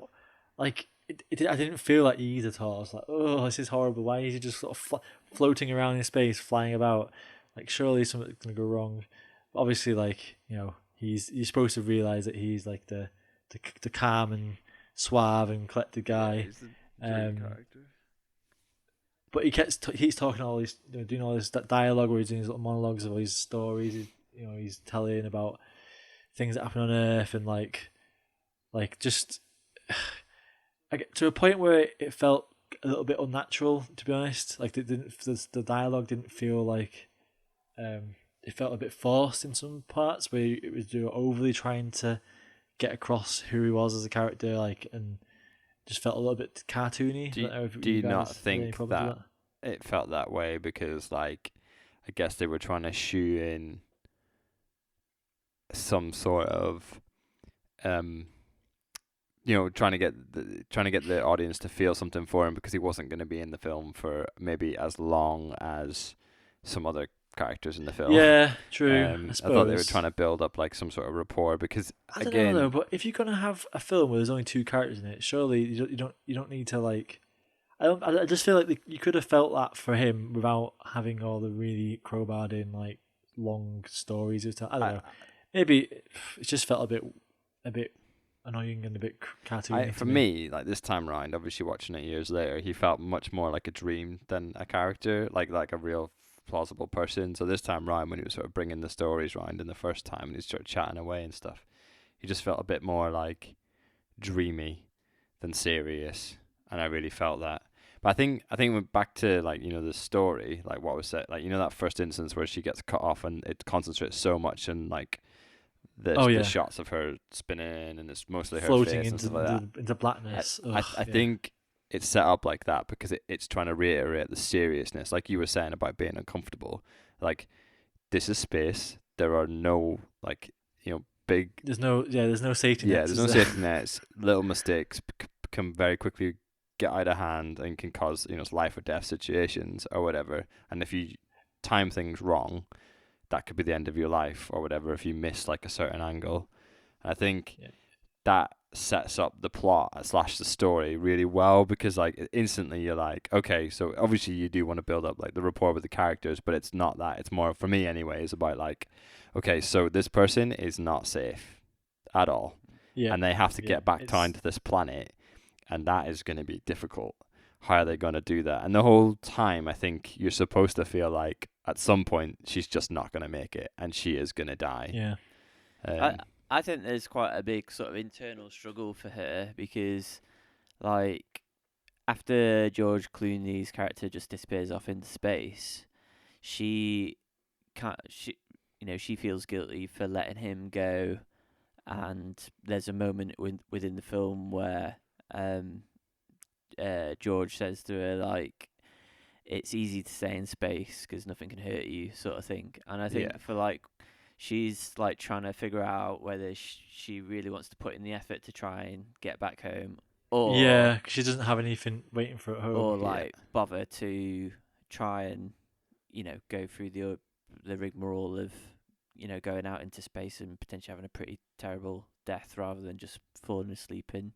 Like I didn't feel like ease at all. I was like, oh, this is horrible. Why is he just sort of floating around in space, flying about? Like surely something's gonna go wrong. But obviously, like you're supposed to realize that he's like the calm and suave and collected guy. But he's talking all these, doing all this dialogue where he's doing his little monologues of all these stories. He's telling about things that happen on Earth and like just I get to a point where it felt a little bit unnatural, to be honest. Like the dialogue didn't feel like it felt a bit forced in some parts where it was overly trying to get across who he was as a character, like, and just felt a little bit cartoony. Do you not think that it felt that way because, like, I guess they were trying to shoe in some sort of, trying to get the audience to feel something for him because he wasn't going to be in the film for maybe as long as some other characters in the film. Yeah, true. I thought they were trying to build up like some sort of rapport because I don't again, know though, but if you're gonna have a film where there's only two characters in it, surely you don't need to like. I just feel like you could have felt that for him without having all the really crowbarred in like long stories. I don't know. Maybe it just felt a bit annoying and a bit cartoony. For me, like this time round, obviously watching it years later, he felt much more like a dream than a character, like a real plausible person. So this time round, when he was sort of bringing the stories round in the first time and he started chatting away and stuff, he just felt a bit more like dreamy than serious, and I really felt that. But I think went back to like the story, like what was said, like that first instance where she gets cut off and it concentrates so much and like the shots of her spinning and it's mostly her floating face and stuff like that. into blackness. I think it's set up like that because it's trying to reiterate the seriousness, like you were saying about being uncomfortable. Like this is space. There are no big. There's no safety nets. Yeah, there's no safety nets. Little mistakes can very quickly get out of hand and can cause life or death situations or whatever. And if you time things wrong, that could be the end of your life or whatever if you miss like a certain angle. And I think that sets up the plot / the story really well because like instantly you're like, okay, so obviously you do want to build up like the rapport with the characters, but it's not that. It's more, for me anyway, it's about like, okay, so this person is not safe at all. Yeah. And they have to get back down to this planet, and that is going to be difficult. How are they going to do that? And the whole time I think you're supposed to feel like at some point she's just not going to make it and she is going to die. Yeah. I think there's quite a big sort of internal struggle for her because, like, after George Clooney's character just disappears off into space, she can't. She feels guilty for letting him go, and there's a moment within the film where George says to her like, "It's easy to stay in space because nothing can hurt you," sort of thing. And I think for like, she's like trying to figure out whether she really wants to put in the effort to try and get back home, or Yeah, 'cause she doesn't have anything waiting for her at home. or like bother to try and go through the rigmarole of going out into space and potentially having a pretty terrible death rather than just falling asleep in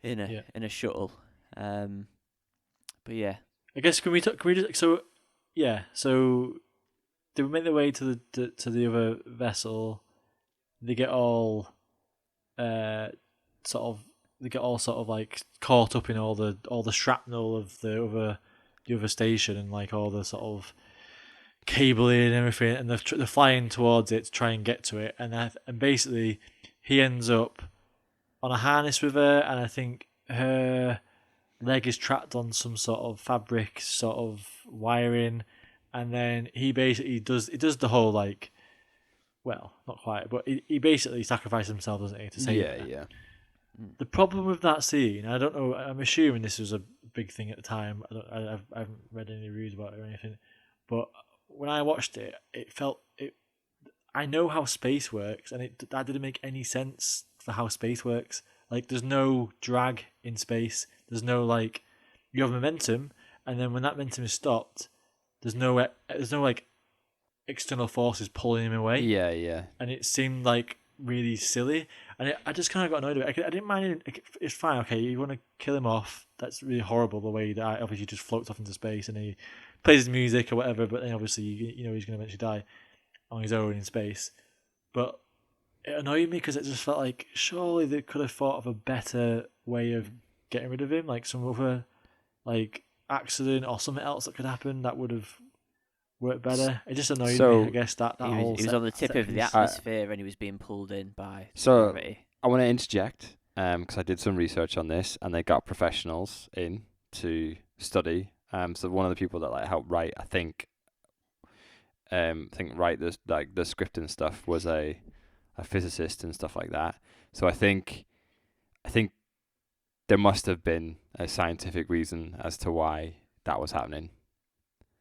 a shuttle. But yeah, I guess can we just so they make their way to the other vessel. They get all sort of like caught up in all the shrapnel of the other station and like all the sort of cabling and everything, and they're flying towards it to try and get to it, and basically he ends up on a harness with her, and I think her leg is trapped on some sort of fabric sort of wiring, and then he basically does the whole like, well, not quite, but he basically sacrificed himself, doesn't he, to save her. Yeah. The problem with that scene, I don't know, I'm assuming this was a big thing at the time. I haven't read any reviews about it or anything, but when I watched it, I know how space works, and that didn't make any sense for how space works. Like, there's no drag in space. There's no like, you have momentum, and then when that momentum is stopped, there's no like external forces pulling him away. Yeah. And it seemed like really silly, and I just kind of got annoyed with it. I didn't mind it. It's fine. Okay, you want to kill him off? That's really horrible. The way that obviously just floats off into space and he plays his music or whatever. But then obviously he's going to eventually die on his own in space. But it annoyed me because it just felt like surely they could have thought of a better way of getting rid of him, like some other like accident or something else that could happen that would have worked better. It just annoyed me. I guess that he whole was on the tip of the set-piece. atmosphere and he was being pulled in by So gravity. I want to interject because I did some research on this, and they got professionals in to study. So one of the people that like helped write, I think write this like the script and stuff was a physicist and stuff like that. So I think there must have been a scientific reason as to why that was happening.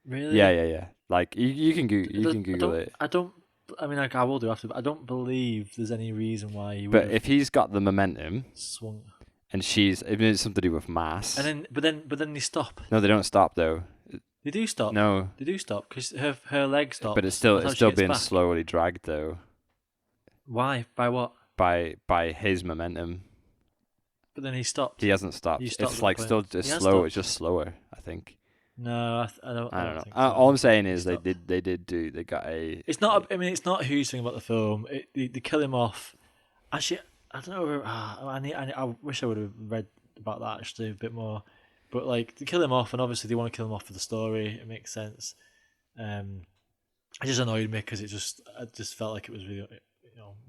Really? Yeah. Like you can Google it. I mean, like, I will do after, but I don't believe there's any reason why he would. But if he's got the momentum, swung, and it's something to do with mass. and then they stop. No, they don't stop though. They do stop. No, They do stop because her leg stops. but it's still That's how she gets being back. slowly dragged though Why? By what? by his momentum. But then he stopped. He hasn't stopped. He stopped It's at like the still point. just He has slow. stopped. It's just slower, I think. No, I don't. I don't know. Think so. All I'm saying is He stopped. they got a. It's not. I mean, it's not a huge thing about the film. They kill him off. Actually, I don't know. I wish I would have read about that actually a bit more. But like, they kill him off, and obviously they want to kill him off for the story. It makes sense. It just annoyed me because I just felt like it was really,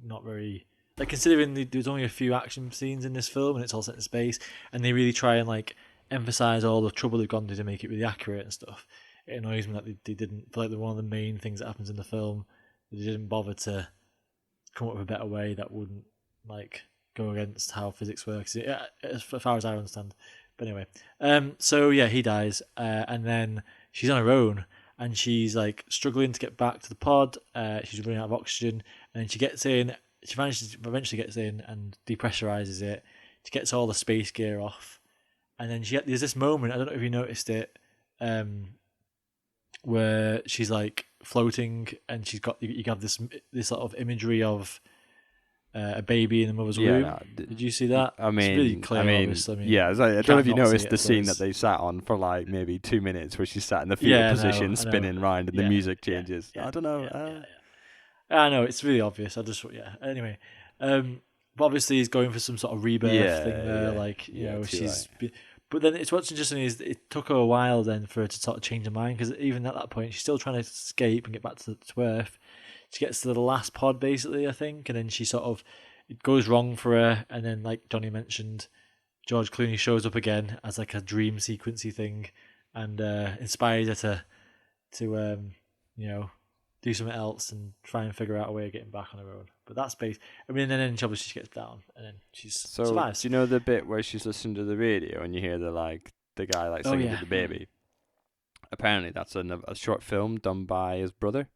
not very. Like, considering there's only a few action scenes in this film and it's all set in space, and they really try and like emphasize all the trouble they've gone to make it really accurate and stuff. It annoys me that they didn't feel like one of the main things that happens in the film. They didn't bother to come up with a better way that wouldn't like go against how physics works. As far as I understand. But anyway, so yeah, he dies, and then she's on her own, and she's like struggling to get back to the pod. She's running out of oxygen, and she gets in. She eventually gets in and depressurizes it. She gets all the space gear off, and then there's this moment. I don't know if you noticed it, where she's like floating, and she's got you have this sort of imagery of a baby in the mother's womb. No, Did you see that? I mean, it's really clear, I obviously. yeah. I don't know if you can't not see noticed it, the I scene suppose. that they sat on for like maybe 2 minutes, where she sat in the fetal Yeah, I know, position, I know. spinning round, and the Yeah, music yeah, changes. yeah, I don't know. yeah. I know it's really obvious. Anyway, but obviously he's going for some sort of rebirth thing there. Yeah. Like Yeah, too she's. But then what's interesting is it took her a while then for her to sort of change her mind, because even at that point she's still trying to escape and get back to Earth. she gets to the last pod basically, I think, and then she sort of it goes wrong for her, and then like Johnny mentioned, George Clooney shows up again as like a dream sequency thing, and inspires her to you know, do something else and try and figure out a way of getting back on her own. But that's based. I mean, and then obviously she gets down, and then she's So survives. do you know the bit where she's listening to the radio and you hear the guy like singing yeah. to the baby? Apparently, that's a short film done by his brother.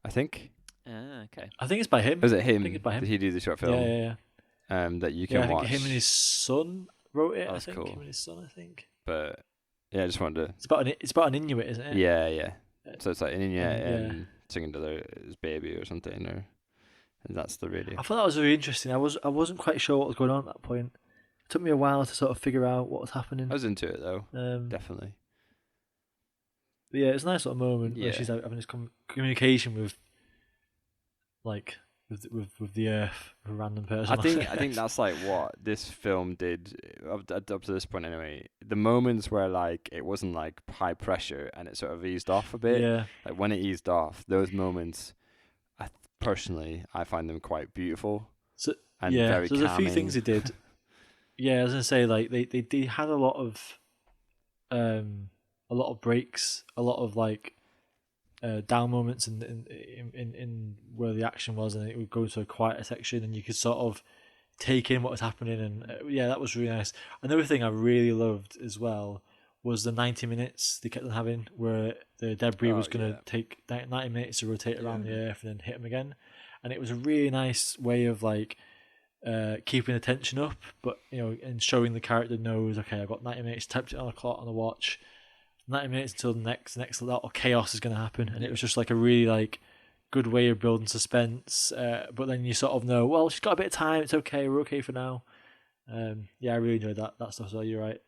I think. Okay. I think it's by him. Was it him? I think it's by him. Did he do the short film? Yeah. That you Yeah, can I think watch. him and his son wrote it. Oh, I that's think cool. him and his son. I think But yeah, I just wanted to. it's about an Inuit, isn't it? Yeah. So it's like an Inuit Yeah. and singing to his baby or something, and that's the radio. I thought that was really interesting. I wasn't quite sure what was going on at that point. It took me a while to sort of figure out what was happening. I was into it though, But definitely. yeah, it's a nice sort of moment where Yeah. she's having this communication with, like, with the earth, with a random person. I think that's like what this film did up to this point anyway. The moments where like it wasn't like high pressure and it sort of eased off a bit. Yeah, Like when it eased off, those moments, personally, I find them quite beautiful. So and yeah, very so there's a few calming. things they did. Yeah, I was gonna say like they had a lot of breaks, a lot of like down moments in where the action was, and it would go to a quieter section, and you could sort of take in what was happening, and yeah, that was really nice. Another thing I really loved as well was the 90 minutes they kept on having, where the debris was going to take 90 minutes to rotate around the Earth and then hit them again, and it was a really nice way of like keeping the tension up, but and showing the character knows, okay, I've got 90 minutes, tapped it on the clock on the watch, 90 minutes until the next lot of chaos is going to happen, and it was just like a really like good way of building suspense. But then you sort of know, well, she's got a bit of time, it's okay, we're okay for now. Yeah, I really enjoyed that stuff. So you're right.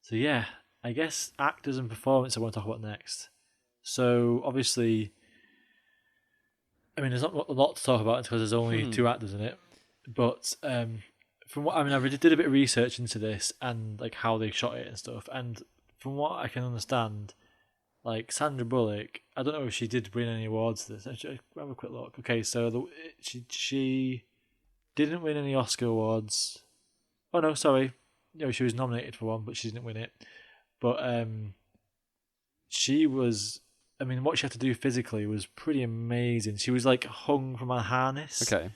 So yeah, I guess actors and performance I want to talk about next. So obviously, I mean, there's not a lot to talk about because there's only two actors in it. But from what I really did a bit of research into this and like how they shot it and stuff. And from what I can understand, like Sandra Bullock, I don't know if she did win any awards for this. Actually, have a quick look. Okay, so she didn't win any Oscar awards. Oh no, sorry. She was nominated for one, but she didn't win it. But she was. I mean, what she had to do physically was pretty amazing. She was like hung from a harness. Okay.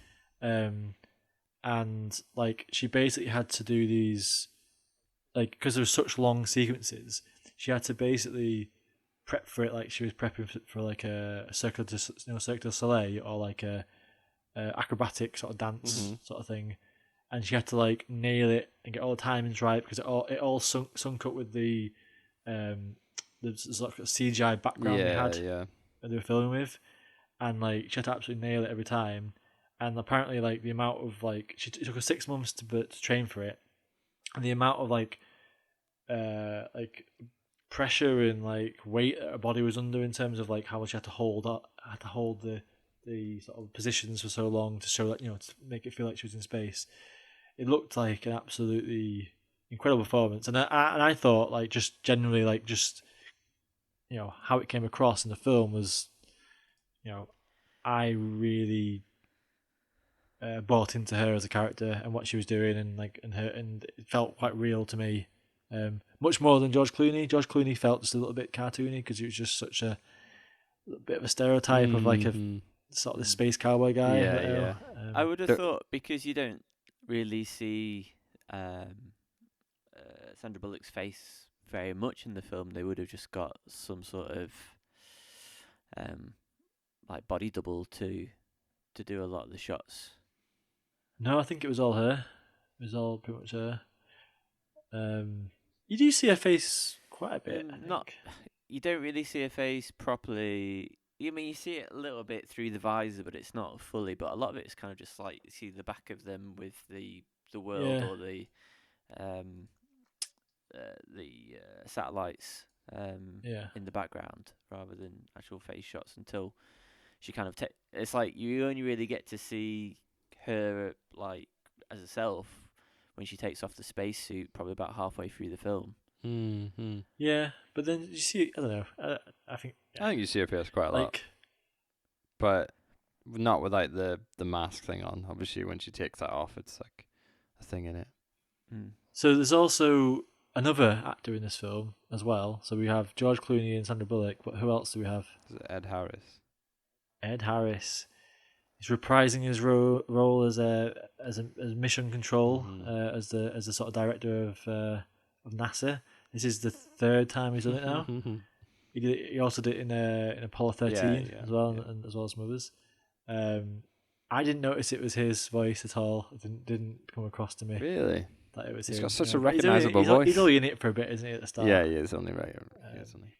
And like she basically had to do these, like, because there were such long sequences, she had to basically prep for it. Like she was prepping for like a Cirque du Soleil or like a acrobatic sort of dance sort of thing. And she had to like nail it and get all the timings right because it all sunk up with the sort of CGI background they had that they were filming with, and like she had to absolutely nail it every time. And apparently, like the amount of like it took her 6 months to train for it, and the amount of like pressure and like weight that her body was under in terms of like how much she had to hold the sort of positions for so long to show that to make it feel like she was in space. It looked like an absolutely incredible performance, and I thought like just generally like just how it came across in the film was I really bought into her as a character and what she was doing, and it felt quite real to me, much more than George Clooney. George Clooney felt just a little bit cartoony because he was just such a bit of a stereotype of like a sort of the space cowboy guy. Yeah. I would have thought because you don't really see Sandra Bullock's face very much in the film, they would have just got some sort of like body double to do a lot of the shots. No, I think it was all her. It was all pretty much her. You do see her face quite a bit. You don't really see her face properly. You see it a little bit through the visor, but it's not fully. But a lot of it is kind of just like you see the back of them with the world or the satellites in the background rather than actual face shots until she kind of it's like you only really get to see her like as herself when she takes off the spacesuit probably about halfway through the film. Mm-hmm. Yeah, but then you see, I don't know. I think I think you see her face quite a lot, like but not with like the mask thing on. Obviously, when she takes that off, it's like a thing in it. Mm. so. There's also another actor in this film as well. So we have George Clooney and Sandra Bullock. But who else do we have? Is it Ed Harris? Ed Harris. He's reprising his role as mission control, Mhm. as the sort of director of NASA. This is the third time he's done it now. He also did it in Apollo 13 yeah, as well, yeah. and as well as some others. I didn't notice it was his voice at all. It didn't come across to me Really? that it was He's him. got such a But recognisable he's only, voice. He's only in it for a bit, isn't he? At the start. Yeah, he is only right.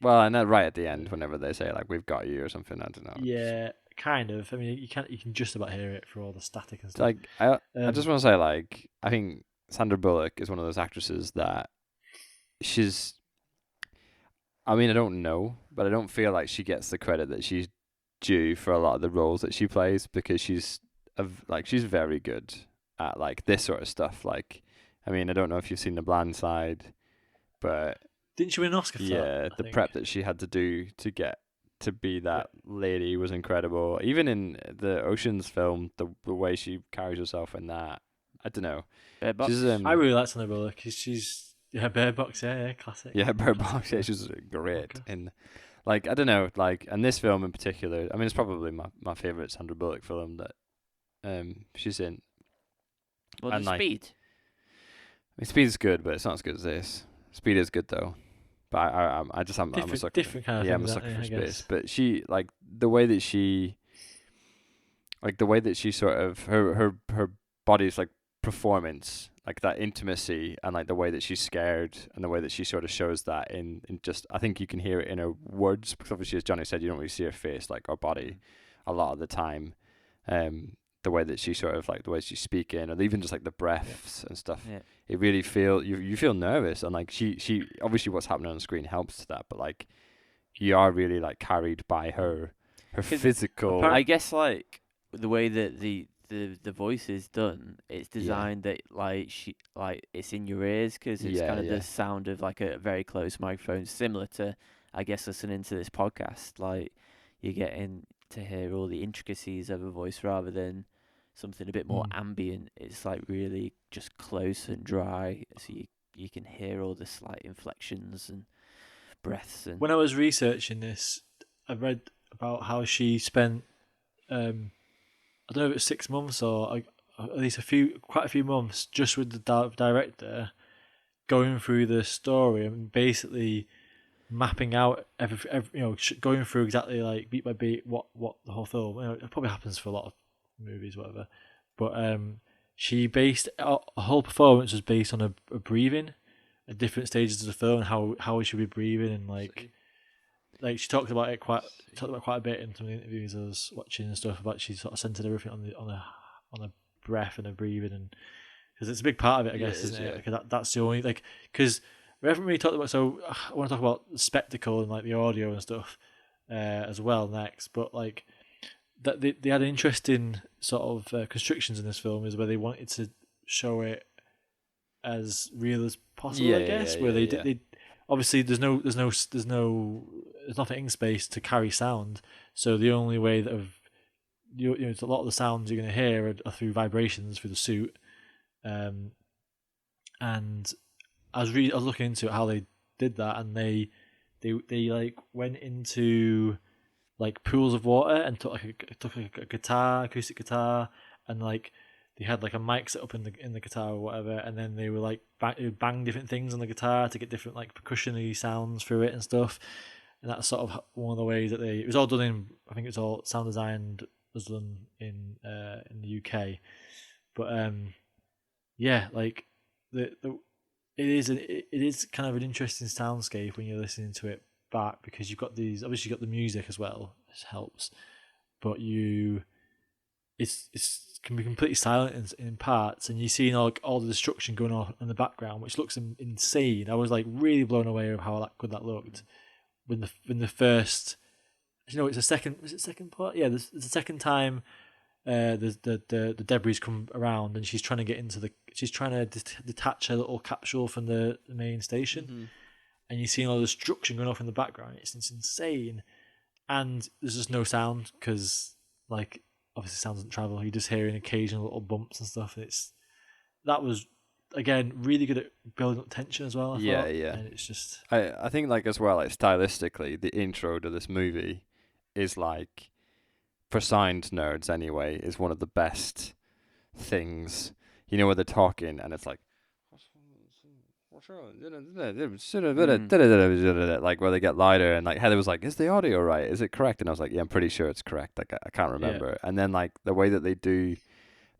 Well, and then right at the end, whenever they say like "We've got you" or something, I don't know. Yeah, kind of. I mean, you can just about hear it for all the static and It's stuff. like I just want to say, like, I think Sandra Bullock is one of those actresses that she's. I mean, I don't know, but I don't feel like she gets the credit that she's due for a lot of the roles that she plays, because she's she's very good at like this sort of stuff. Like, I mean, I don't know if you've seen The Blind Side, but Didn't she win an Oscar for that? yeah, I the think? prep that she had to do to get to be that lady was incredible. Even in the Ocean's film, the way she carries herself in that, I don't know. Bird Box. She's I really like Sandra Bullock. She's Bird Box, yeah, classic. yeah, Bird Box. Yeah, she's great Okay. in, like, I don't know, like, and this film in particular. I mean, it's probably my favorite Sandra Bullock film that she's in. Well, and the like- Speed. I mean, Speed is good, but it's not as good as this. Speed is good though, but I'm a sucker. Different kind of Yeah, thing, I'm a that, sucker yeah, for I space. guess. But she, like, the way that she sort of her body's like performance, like that intimacy, and like the way that she's scared, and the way that she sort of shows that in just, I think you can hear it in her words, because obviously, as Johnny said, you don't really see her face, like her body, a lot of the time. The way that she sort of, like, the way she's speaking, or even just like the breaths and stuff, Yeah. it really you feel nervous, and like she obviously what's happening on the screen helps to that, but like you are really like carried by her 'Cause physical. I guess like the way that the voice is done, it's designed that like it's in your ears, because it's Yeah, kind of yeah. the sound of like a very close microphone, similar to, I guess, listening to this podcast. Like, you're getting to hear all the intricacies of a voice rather than something a bit more ambient. It's like really just close and dry, so you can hear all the slight inflections and breaths. And When I was researching this, I read about how she spent, I don't know if it's 6 months or at least quite a few months, just with the director, going through the story and basically mapping out going through exactly like beat by beat what the whole film. It probably happens for a lot of movies, whatever. But she based a whole performance was based on a breathing at different stages of the film, and how we should be breathing, and like she talked about it quite a bit in some of the interviews I was watching and stuff. About she sort of centered everything on the breath and the breathing, and because it's a big part of it, I guess, isn't it? Because that's the only because we haven't really talked about. So I want to talk about the spectacle and like the audio and stuff as well next, but like that they had an interesting sort of constrictions in this film, is where they wanted to show it as real as possible, I guess. Where they obviously there's nothing in space to carry sound, so the only way that it's a lot of the sounds you're going to hear are through vibrations through the suit, and I was looking into how they did that, and they like went into like pools of water and took a guitar, acoustic guitar, and like they had like a mic set up in the guitar or whatever, and then they were like bang different things on the guitar to get different like percussion-y sounds through it and stuff. And that's sort of one of the ways that it was all done in. I think it's all sound design was done in the UK, but yeah, like it is kind of an interesting soundscape when you're listening to it back, because you've got obviously you've got the music as well, which helps, but it's can be completely silent in parts, and you're seeing all the destruction going on in the background, which looks insane. I was like really blown away of how good that looked when the first, it's a second. Was it second part? Yeah, it's the second time. The debris come around, and she's trying to get into she's trying to detach her little capsule from the main station, and you're seeing all the destruction going off in the background. It's insane, and there's just no sound because like obviously sound doesn't travel. You're just hearing occasional little bumps and stuff. That was again really good at building up tension as well. I Yeah, thought. yeah. And it's just I think like as well, like stylistically, the intro to this movie is like, for science nerds anyway, is one of the best things. You know, where they're talking and it's like, like where they get lighter, and like Heather was like, "Is the audio right? Is it correct?" And I was like, "Yeah, I'm pretty sure it's correct. Like I can't remember." And then like the way that they do,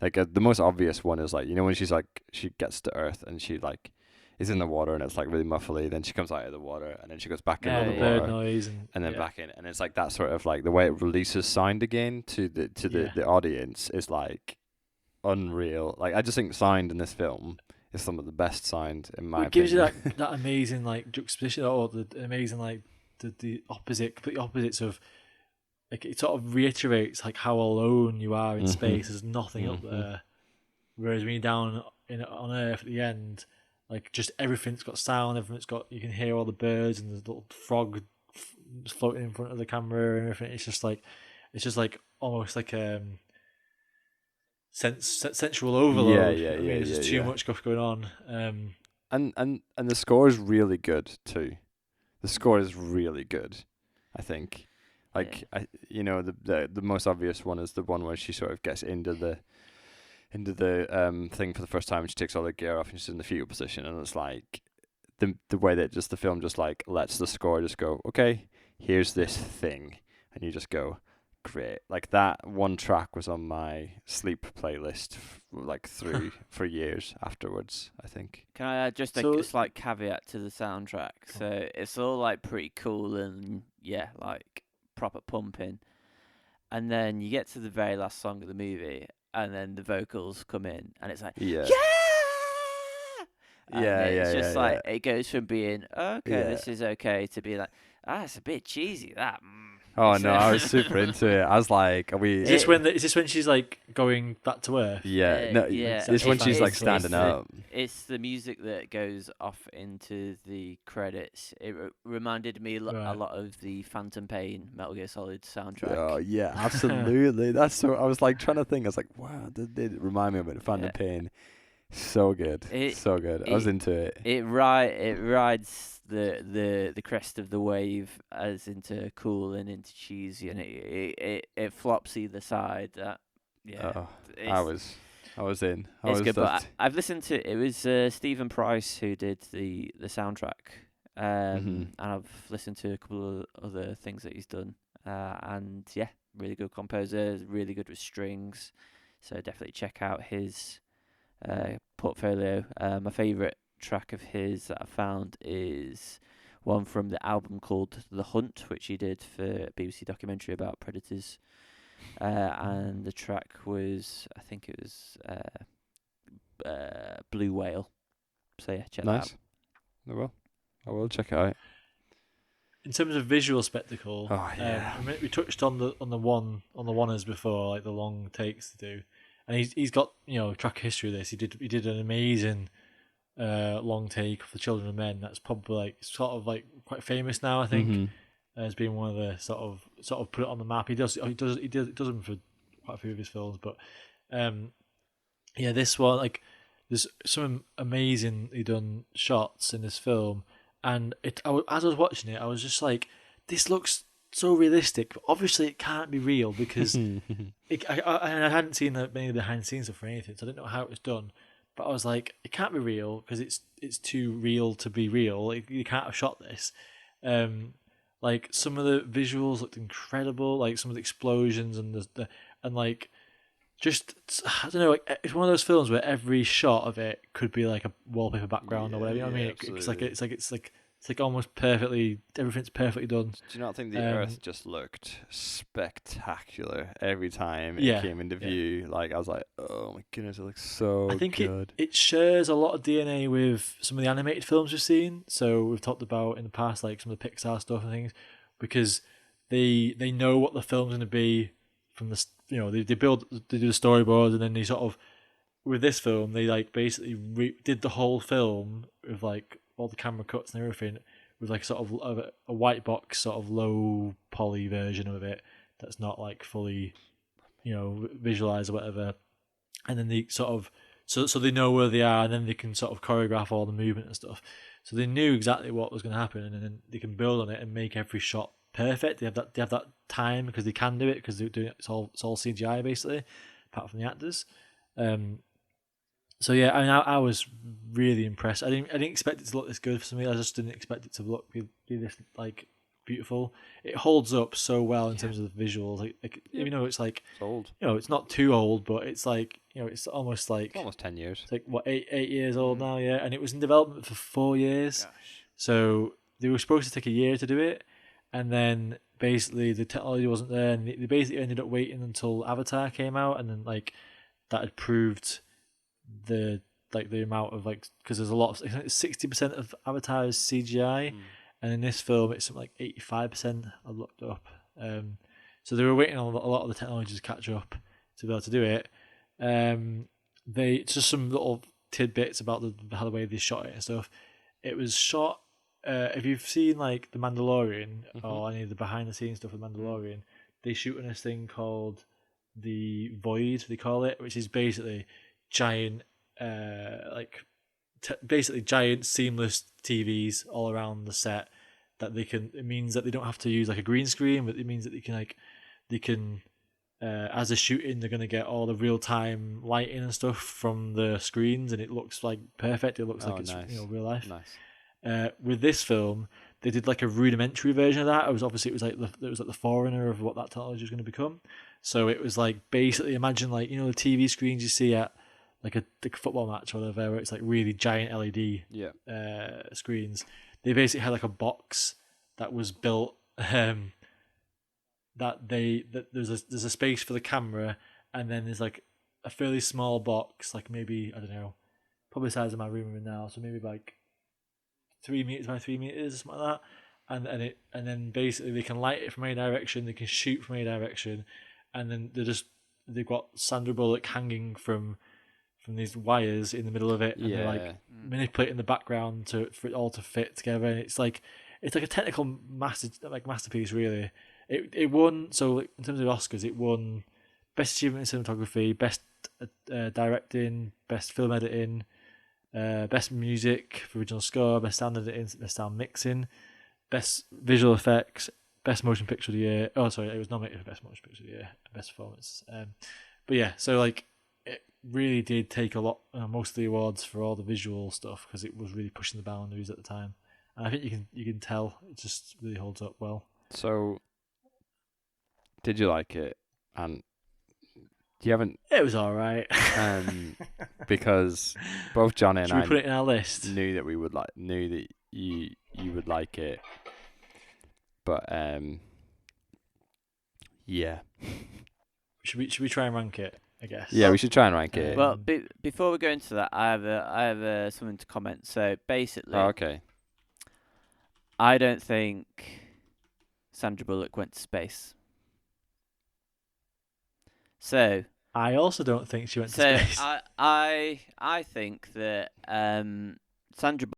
like the most obvious one is like, you know, when she's like she gets to Earth and she like is in the water and it's like really muffly. Then she comes out of the water and then she goes back into the bird water noise and then back in, and it's like that sort of like the way it releases sound again to the audience is like unreal. Like I just think sound in this film is some of the best sound in my it gives you opinion. that amazing like juxtaposition or the amazing like the opposite, complete opposites of like it sort of reiterates like how alone you are in space. There's nothing up there, whereas when you're down on Earth at the end, like just everything's got sound, everything's got, you can hear all the birds and the little frog floating in front of the camera and everything. It's just like almost like sensual overload. Yeah, I mean, there's just too much stuff going on. And the score is really good too. The score is really good, I think. Like the most obvious one is the one where she sort of gets into the thing for the first time and she takes all the gear off and she's in the fetal position, and it's like the way that just the film just like lets the score just go, okay, here's this thing, and you just go, great. Like that one track was on my sleep playlist like through for years afterwards, I think. Can I add just a slight caveat to the soundtrack? So it's all like pretty cool and like proper pumping, and then you get to the very last song of the movie and then the vocals come in and it's like Yeah, it's just like it goes from being this is okay to be like, it's a bit cheesy that. Oh no, I was super into it. I was like, "Are we?" Is this when she's like going back to Earth? Yeah, no, it's when she's like standing up. It's the music that goes off into the credits. It reminded me a lot of the Phantom Pain Metal Gear Solid soundtrack. Oh yeah, absolutely. That's so. I was like trying to think. I was like, wow, did remind me of it. Phantom Pain, so good, so good. I was into it. It rides the crest of the wave as into cool and into cheesy, and it flops either side. I was in. It's good, but I've listened to it. Was Stephen Price who did the soundtrack, and I've listened to a couple of other things that he's done, and really good composer, really good with strings. So definitely check out his portfolio. My favourite track of his that I found is one from the album called The Hunt, which he did for a BBC documentary about predators, and the track was, I think it was Blue Whale. So check that out. I will check it out. In terms of visual spectacle, we touched on the oneers before, like the long takes to do, and he's got track history of this. He did an amazing long take of The Children of Men. That's probably like sort of like quite famous now, I think, as being one of the sort of put it on the map. He does them for quite a few of his films, but this one, like, there's some amazingly done shots in this film, and as I was watching it, I was just like, this looks so realistic, but obviously it can't be real because I hadn't seen many of the behind the scenes stuff or anything, so I didn't know how it was done. But I was like, it can't be real because it's too real to be real. Like, you can't have shot this. Like some of the visuals looked incredible. Like some of the explosions and and like just, I don't know. Like, it's one of those films where every shot of it could be like a wallpaper background or whatever. You know what I mean? It's like almost perfectly. Everything's perfectly done. Do you not think the Earth just looked spectacular every time it came into view? Like, I was like, oh my goodness, it looks so good. I think it shares a lot of DNA with some of the animated films we've seen. So we've talked about in the past, like some of the Pixar stuff and things, because they know what the film's going to be from the they do the storyboards, and then they sort of, with this film, they like basically did the whole film with like all the camera cuts and everything with like sort of a white box sort of low poly version of it that's not like fully, visualized or whatever, and then they sort of so they know where they are, and then they can sort of choreograph all the movement and stuff. So they knew exactly what was going to happen, and then they can build on it and make every shot perfect. They have that time because they can do it because they're doing it's all CGI basically, apart from the actors. So yeah, I mean, I was really impressed. I didn't expect it to look this good for me. I just didn't expect it to be this like beautiful. It holds up so well in terms of the visuals. Like even though it's like It's old. it's not too old, but it's like it's almost like It's almost 10 years. it's like what 8 years old now, yeah. And it was in development for 4 years. Gosh. So they were supposed to take a year to do it, and then basically the technology wasn't there, and they basically ended up waiting until Avatar came out, and then like that had proved the amount of like because there's a lot of 60% of Avatar is CGI, and in this film it's something like 85%. I looked up, so they were waiting on a lot of the technology to catch up to be able to do it. They just some little tidbits about the way they shot it and stuff. It was shot. If you've seen like The Mandalorian or any of the behind the scenes stuff with Mandalorian, they shoot in this thing called the Void. They call it, which is basically giant, basically giant seamless TVs all around the set. It means that they don't have to use like a green screen, but it means that they can. As they're shooting, they're gonna get all the real time lighting and stuff from the screens, and it looks like perfect. It looks like it's nice. real life. Nice. With this film, they did like a rudimentary version of that. It was like the forerunner of what that technology was going to become. So it was like basically imagine like the TV screens you see at like a football match or whatever, where it's like really giant LED screens. They basically had like a box that was built. There's a space for the camera, and then there's like a fairly small box, like maybe I don't know, probably the size of my room now, so maybe like 3 meters by 3 meters, something like that. And then basically they can light it from any direction, they can shoot from any direction, and then they've got Sandra Bullock hanging from these wires in the middle of it, and they're like manipulating the background for it all to fit together, and it's like a technical masterpiece really. It won, so in terms of Oscars, it won Best Achievement in Cinematography, Best Directing, Best Film Editing, Best Music for Original Score, Best Sound Editing, Best Sound Mixing, Best Visual Effects, Best Motion Picture of the Year. Oh, sorry, it was nominated for Best Motion Picture of the Year, Best Performance. But yeah, so like it really did take a lot, most of the awards for all the visual stuff because it was really pushing the boundaries at the time, and I think you can tell it just really holds up well. So, did you like it? And you haven't. It was all right. Because both Johnny and Should we I put it in our list? knew that you would like it, but yeah. Should we try and rank it? I guess. Yeah, we should try and rank it. Well, before we go into that, I have something to comment. So basically, Okay. I don't think Sandra Bullock went to space. So I also don't think she went to space. I think that Sandra